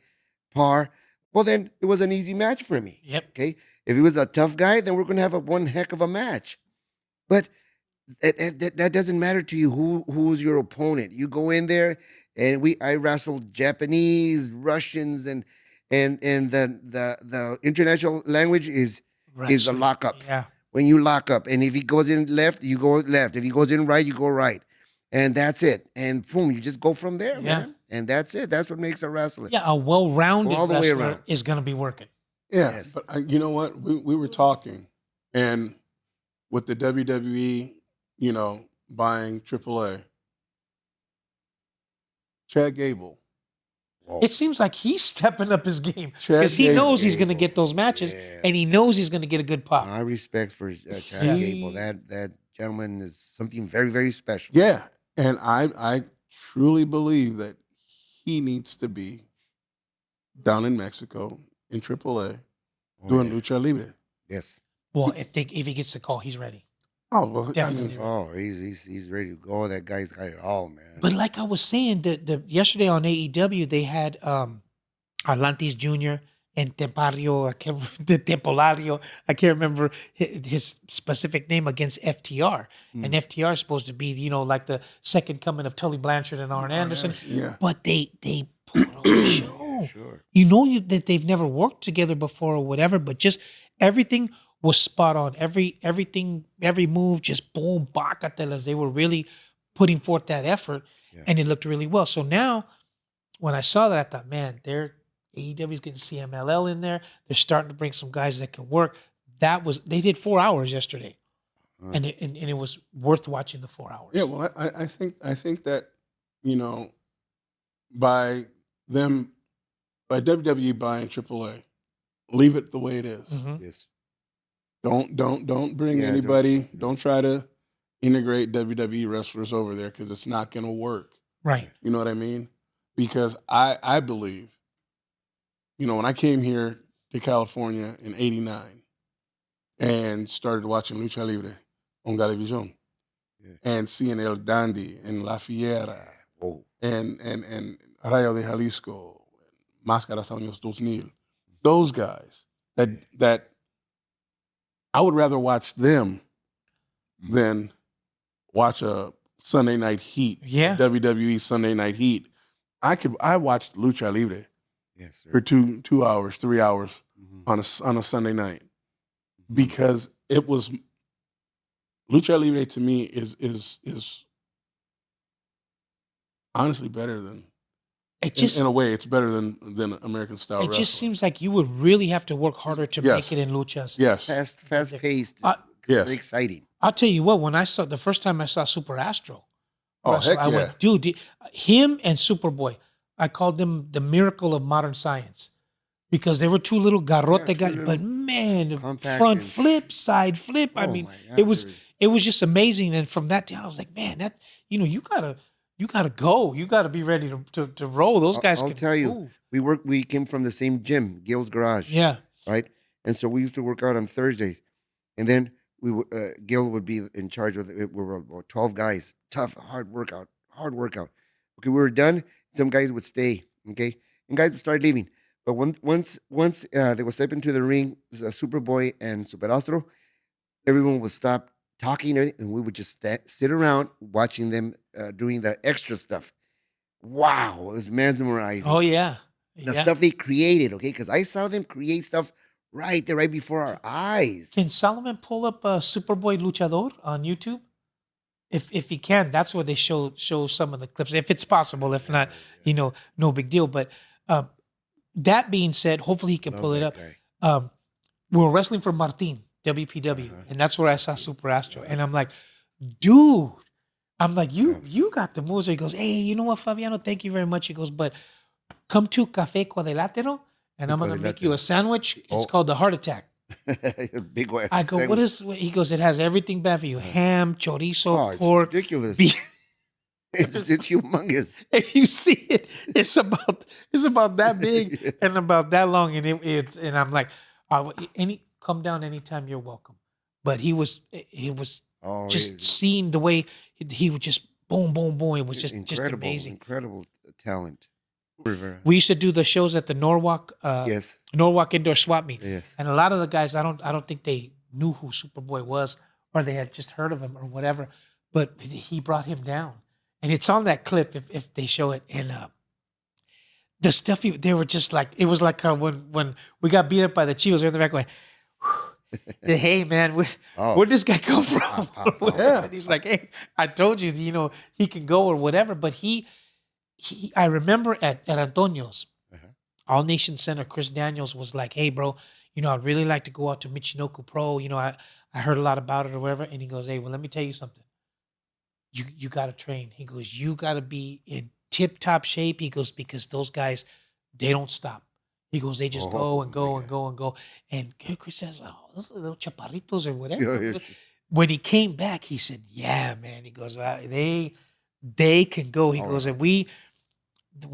par, well, then it was an easy match for me. Yep. Okay, if he was a tough guy, then we're going to have one heck of a match. But that doesn't matter to you. Who's your opponent? You go in there, and I wrestled Japanese, Russians, and the international language is the Wrestling. lockup. Yeah. When you lock up, and if he goes in left, you go left. If he goes in right, you go right, and that's it. And boom, you just go from there, Yeah. man. And that's it. That's what makes a wrestler. Yeah. A well-rounded All the way wrestler around. is going to be working. Yeah, Yes. but you know what? We were talking, and with the WWE, buying AAA, Chad Gable. Whoa. It seems like he's stepping up his game Chad because he Gable. knows he's going to get those matches, Yeah. and he knows he's going to get a good pop. My respects for Chad Yeah. Gable. That gentleman is something very, very special. Yeah, and I truly believe that he needs to be down in Mexico in AAA Oh, doing yeah. Lucha Libre. Yes. Well, if he gets the call, he's ready. Oh well, Definitely. Oh, he's ready to go. That guy's got it all, man. But like I was saying, the yesterday on AEW they had Atlantis Jr. and Tempario, the Tempolario. I can't remember his specific name against FTR. And FTR is supposed to be, like the second coming of Tully Blanchard and Arn Anderson. yeah. But they put on a show. Sure. That they've never worked together before or whatever, but just everything was spot on. Every move, just boom, bacatelas. They were really putting forth that effort, Yeah. and it looked really well. So now, when I saw that, I thought, man, AEW's getting CMLL in there. They're starting to bring some guys that can work. They did 4 hours yesterday, and it was worth watching the 4 hours. Yeah, well, I think that by WWE buying AAA, leave it the way it is. Mhm. Yes. Don't bring Yeah, anybody. Don't try to integrate WWE wrestlers over there because it's not going to work. Right. You know what I mean? Because I believe, when I came here to California in '89 and started watching Lucha Libre on Galevisión Yeah. and seeing El Dandy and La Fiera Whoa. and Rayo de Jalisco, Máscaras Años 2000, those guys that I would rather watch them than watch a Sunday Night Heat, Yeah. WWE Sunday Night Heat. I watched Lucha Libre Yes, sir. for 2 hours, 3 hours Mhm. on a Sunday night because it was Lucha Libre to me is honestly better than It just in a way it's better than American style. it wrestling. just seems like you would really have to work harder to Yes. make it in luchas. yes, Fast paced. yes. Very exciting. I'll tell you what, the first time I saw Super Astro, Oh, wrestle, heck I yeah. went, dude, him and Superboy, I called them the miracle of modern science because they were two little garrote Yeah, two guys, little but man, compact front and- flip, side flip. I Oh mean, my God, it was there just amazing. And from that down, I was like, man, that you gotta go. You gotta be ready to roll. Those guys I'll can tell you, move. we came from the same gym, Gil's Garage. Yeah. Right. And so we used to work out on Thursdays, and then Gil would be in charge with it. We were about 12 guys, tough, hard workout. Okay, we were done. Some guys would stay. Okay, and guys would start leaving. But once they would step into the ring, Superboy and Superastro, everyone would stop talking, and we would just sit around watching them doing the extra stuff. Wow, it was mesmerizing. Oh yeah. The Yeah. stuff they created, okay? Because I saw them create stuff right there, right before our eyes. Can Solomon pull up Superboy Luchador on YouTube? If he can, that's where they show some of the clips, if it's possible. If not, no big deal. But that being said, hopefully he can Love pull it that up. guy. We were wrestling for Martin, WPW, and that's where I saw Super Astro. And I'm like, dude, you got the moves. He goes, hey, you know what, Fabiano, thank you very much. He goes, but come to Café Cuadrilátero, and I'm going to make you a sandwich. It's called the Heart Attack. Big one. I go, what is, he goes, it has everything bad for you. Ham, chorizo, It's pork. ridiculous. beef. It's humongous. If you see it, it's about that big and about that long. And and I'm like, come down anytime, you're welcome. But he was just seeing the way he would just boom, boom, boom. It was just amazing. Incredible talent. Rivera. We used to do the shows at the Norwalk, Yes. Norwalk Indoor Swap Meet. Yes. And a lot of the guys, I don't think they knew who Superboy was, or they had just heard of him or whatever. But he brought him down, and it's on that clip if they show it. And the stuff they were just like, it was like when we got beat up by the Chivas, we were in the back going, hey man, where'd this guy come from? And he's like, hey, I told you, he can go or whatever. But I remember at Antonio's, All Nation Center, Chris Daniels was like, hey bro, I'd really like to go out to Michinoku Pro. I heard a lot about it or whatever. And he goes, hey, well, let me tell you something. You got to train. He goes, you got to be in tip-top shape. He goes, because those guys, they don't stop. He goes, they just go and go and go and go. And Chris says, oh, those little chaparritos or whatever. Yeah. When he came back, he said, yeah, man. He goes, they can go. He goes, and we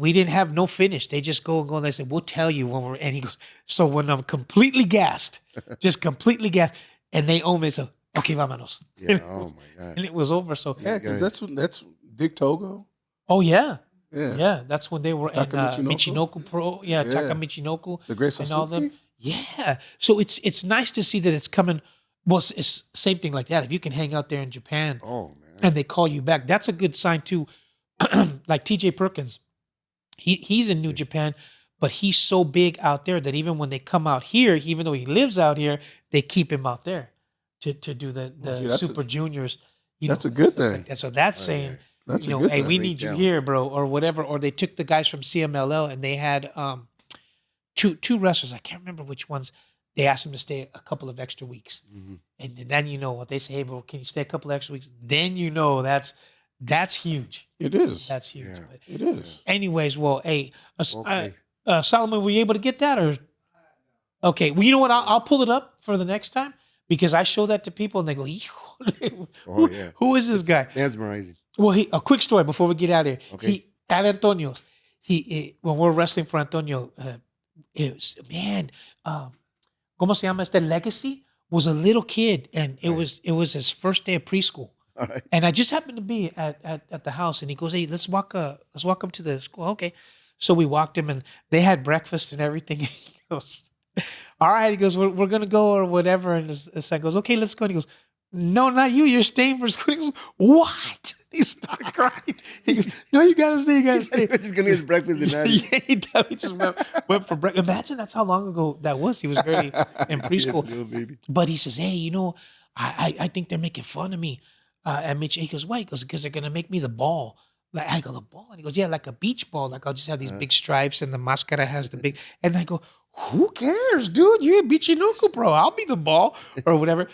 didn't have no finish. They just go and go. And they said, we'll tell you when we're, and he goes, so when I'm completely gassed, just completely gassed, and they owe me, so, okay, vámonos. Yeah. Oh my God. And it was over. So, Yeah, because that's Dick Togo. oh, yeah. Yeah. Yeah, that's when they were at Taka Michinoku? Michinoku Pro. Yeah, Yeah. Taka Michinoku. The Great and all them. Sasuke? Yeah. So it's nice to see that it's coming. Well, it's same thing like that. If you can hang out there in Japan Oh man. and they call you back, that's a good sign too. Like TJ Perkins, he's in New Japan, but he's so big out there that even when they come out here, even though he lives out here, they keep him out there to do the see, that's Super Juniors. that's a good stuff thing. like that. So that's saying, That's a hey, good thing. we need you here, bro, or whatever. Or they took the guys from CMLL and they had two wrestlers. I can't remember which ones. They asked them to stay a couple of extra weeks, and then what they say, hey, bro, can you stay a couple of extra weeks? Then that's huge. It is. That's huge. Yeah. But It is. anyways, well, hey, Okay. Solomon, were you able to get that or? Okay, well, you know what? I'll pull it up for the next time because I show that to people and they go, Oh yeah. who is this guy? Mesmerizing. Well, a quick story before we get out of here. Okay. At Antonio's, when we're wrestling for Antonio, it was, ¿cómo se llama este? Legacy was a little kid, and it was his first day of preschool. All right. And I just happened to be at the house, and he goes, "Hey, let's walk him to the school." Okay, so we walked him, and they had breakfast and everything. He goes, "All right," he goes, "We're gonna go or whatever." And his son goes, "Okay, let's go." And he goes, "No, not you. You're staying for school." He goes, "What?" He started crying. He goes, "No, you gotta stay. You gotta stay." He's just gonna get his breakfast and that. Yeah, he just went for breakfast. Imagine that's how long ago that was. He was barely in preschool. Little baby. But he says, "Hey, I think they're making fun of me." And Mitch, he goes, "Why?" He goes, "Because they're gonna make me the ball." Like I go, "The ball?" And he goes, "Yeah, like a beach ball. Like I'll just have these big stripes, and the mascara has the big." And I go, "Who cares, dude? You're a Michinoku Pro. I'll be the ball or whatever."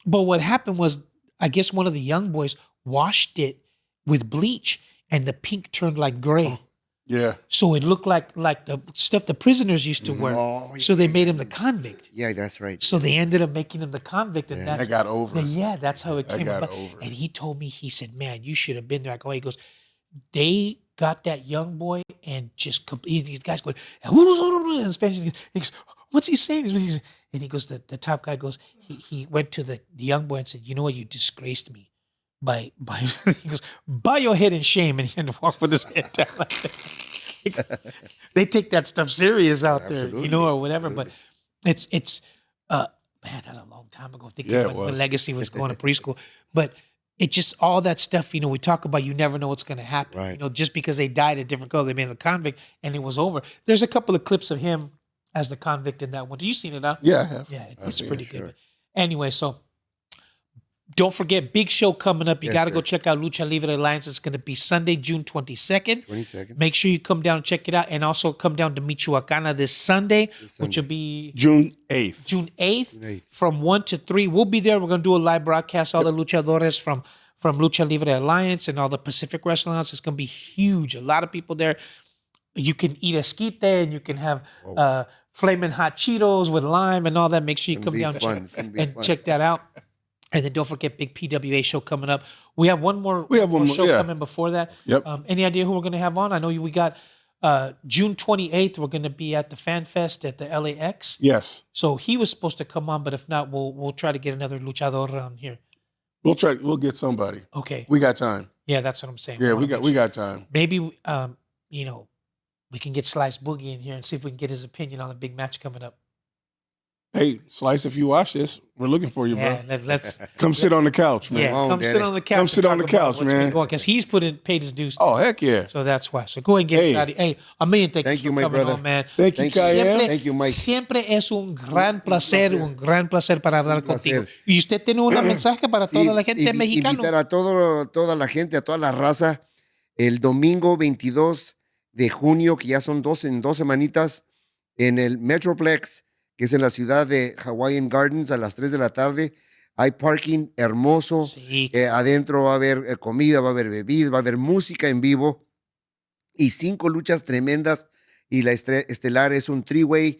But what happened was, I guess one of the young boys washed it with bleach, and the pink turned like gray. Yeah. So it looked like the stuff the prisoners used to wear. Oh, So they made him the convict. Yeah, that's right. So they ended up making him the convict, and I got over. that's how it I came got about. over it. And he told me, he said, "Man, you should have been there." I go, he goes, "They got that young boy and just these guys going in Spanish." He goes, "What's he saying?" And he goes, the top guy goes, he went to the young boy and said, "You know what? You disgraced me by he goes, bow your head in shame," and he had to walk with his head down like that. they take that stuff serious out there, Absolutely. or whatever. But it's man, that's a long time ago. Thinking Yeah, it when was. Legacy was going to preschool, but it just all that stuff. We talk about. You never know what's going to happen. Right. Just because they died a different color, they made the convict, and it was over. There's a couple of clips of him as the convict in that one. You seen it, huh? Yeah, I have. Yeah, I've it's seen pretty it, good. sure. But anyway, so don't forget, big show coming up. You Yes, got to sir. go check out Lucha Libre Alliance. It's going to be Sunday, June 22nd. 22nd. Make sure you come down and check it out. And also come down to Michoacana this Sunday, which will be June 8th. June 8th, June 8th. from 1 to 3. We'll be there. We're going to do a live broadcast. All the luchadores from Lucha Libre Alliance and all the Pacific restaurants. It's going to be huge. A lot of people there. You can eat esquite and you can have flaming hot Cheetos with lime and all that. Make sure you It's come gonna down be fun. It's gonna be and fun. check that out. And then don't forget big PWA show coming up. We have one more show yeah. coming before that. Yep. Any idea who we're going to have on? I know we got June 28th. We're going to be at the Fan Fest at the LAX. Yes. So he was supposed to come on, but if not, we'll try to get another luchador on here. We'll get somebody. Okay. We got time. Yeah, that's what I'm saying. Yeah, wanna we make got time. Maybe we can get Slice Boogie in here and see if we can get his opinion on the big match coming up. Hey, Slice, if you watch this, we're looking for you, Yeah, bro. let's Come sit on the couch, man. yeah, on, come sit Daddy. on the couch. Come sit on the couch, man. Because he's paid his dues. Oh, heck yeah. So that's why. So go ahead and get Hey. started. Hey, a million thank Thank you you, for my coming brother. on, man. Thank you, Thank you. Kayam. Thank you, Mike. Siempre es un gran placer para hablar contigo. placer. Y usted tiene un mensaje para Sí, toda la gente mexicana. Invitar a toda la gente, a toda la raza, el domingo 22 de junio, que ya son en 2 semanitas, en el Metroplex, que es en la ciudad de Hawaiian Gardens, a las 3 de la tarde. Hay parking hermoso. Sí. Adentro va a haber comida, va a haber bebidas, va a haber música en vivo y 5 luchas tremendas. Y la estelar es un three-way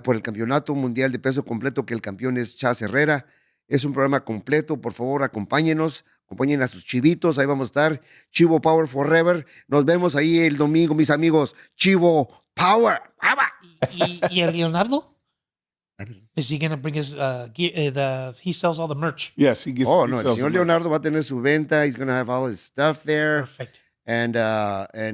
por el campeonato mundial de peso completo, que el campeón es Chas Herrera. Es un programa completo. Por favor, acompáñenos. Acompañen a sus chivitos. Ahí vamos a estar. Chivo Power Forever. Nos vemos ahí el domingo, mis amigos. Chivo Power. ¿Y el Leonardo? Is he going to bring his gear? He sells all the merch. Yes, he gets. Oh, he no. El sells señor them. Leonardo va a tener su venta. He's going to have all his stuff there. Perfect. And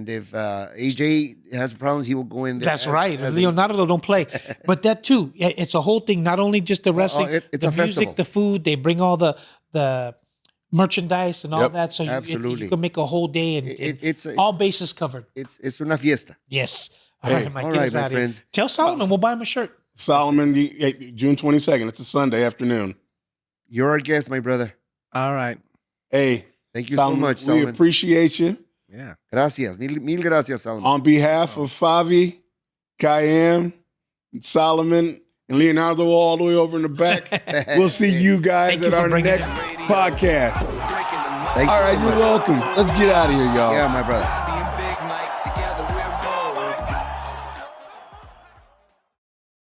if AJ has problems, he will go in there. That's right. Leonardo don't play. But that too, it's a whole thing. Not only just the wrestling, it's the a music, festival. the food. They bring all the merchandise and all Yep, that. So you absolutely. can make a whole day and It's all bases covered. It's una fiesta. Yes. All Hey. right, Mike, All get right, us my out of here. friends. Tell Solomon we'll buy him a shirt. Solomon, June 22nd. It's a Sunday afternoon. You're our guest, my brother. All right. Hey, Thank you Solomon, so much, we Solomon. appreciate you. Yeah. Gracias. Mil gracias, Solomon. On behalf of Favi, Kayam, Solomon, and Leonardo all the way over in the back, we'll see you guys Thank you at for our bringing next podcast. Thank All you right, so you're much. welcome. Let's get out of here, y'all. Yeah, my brother.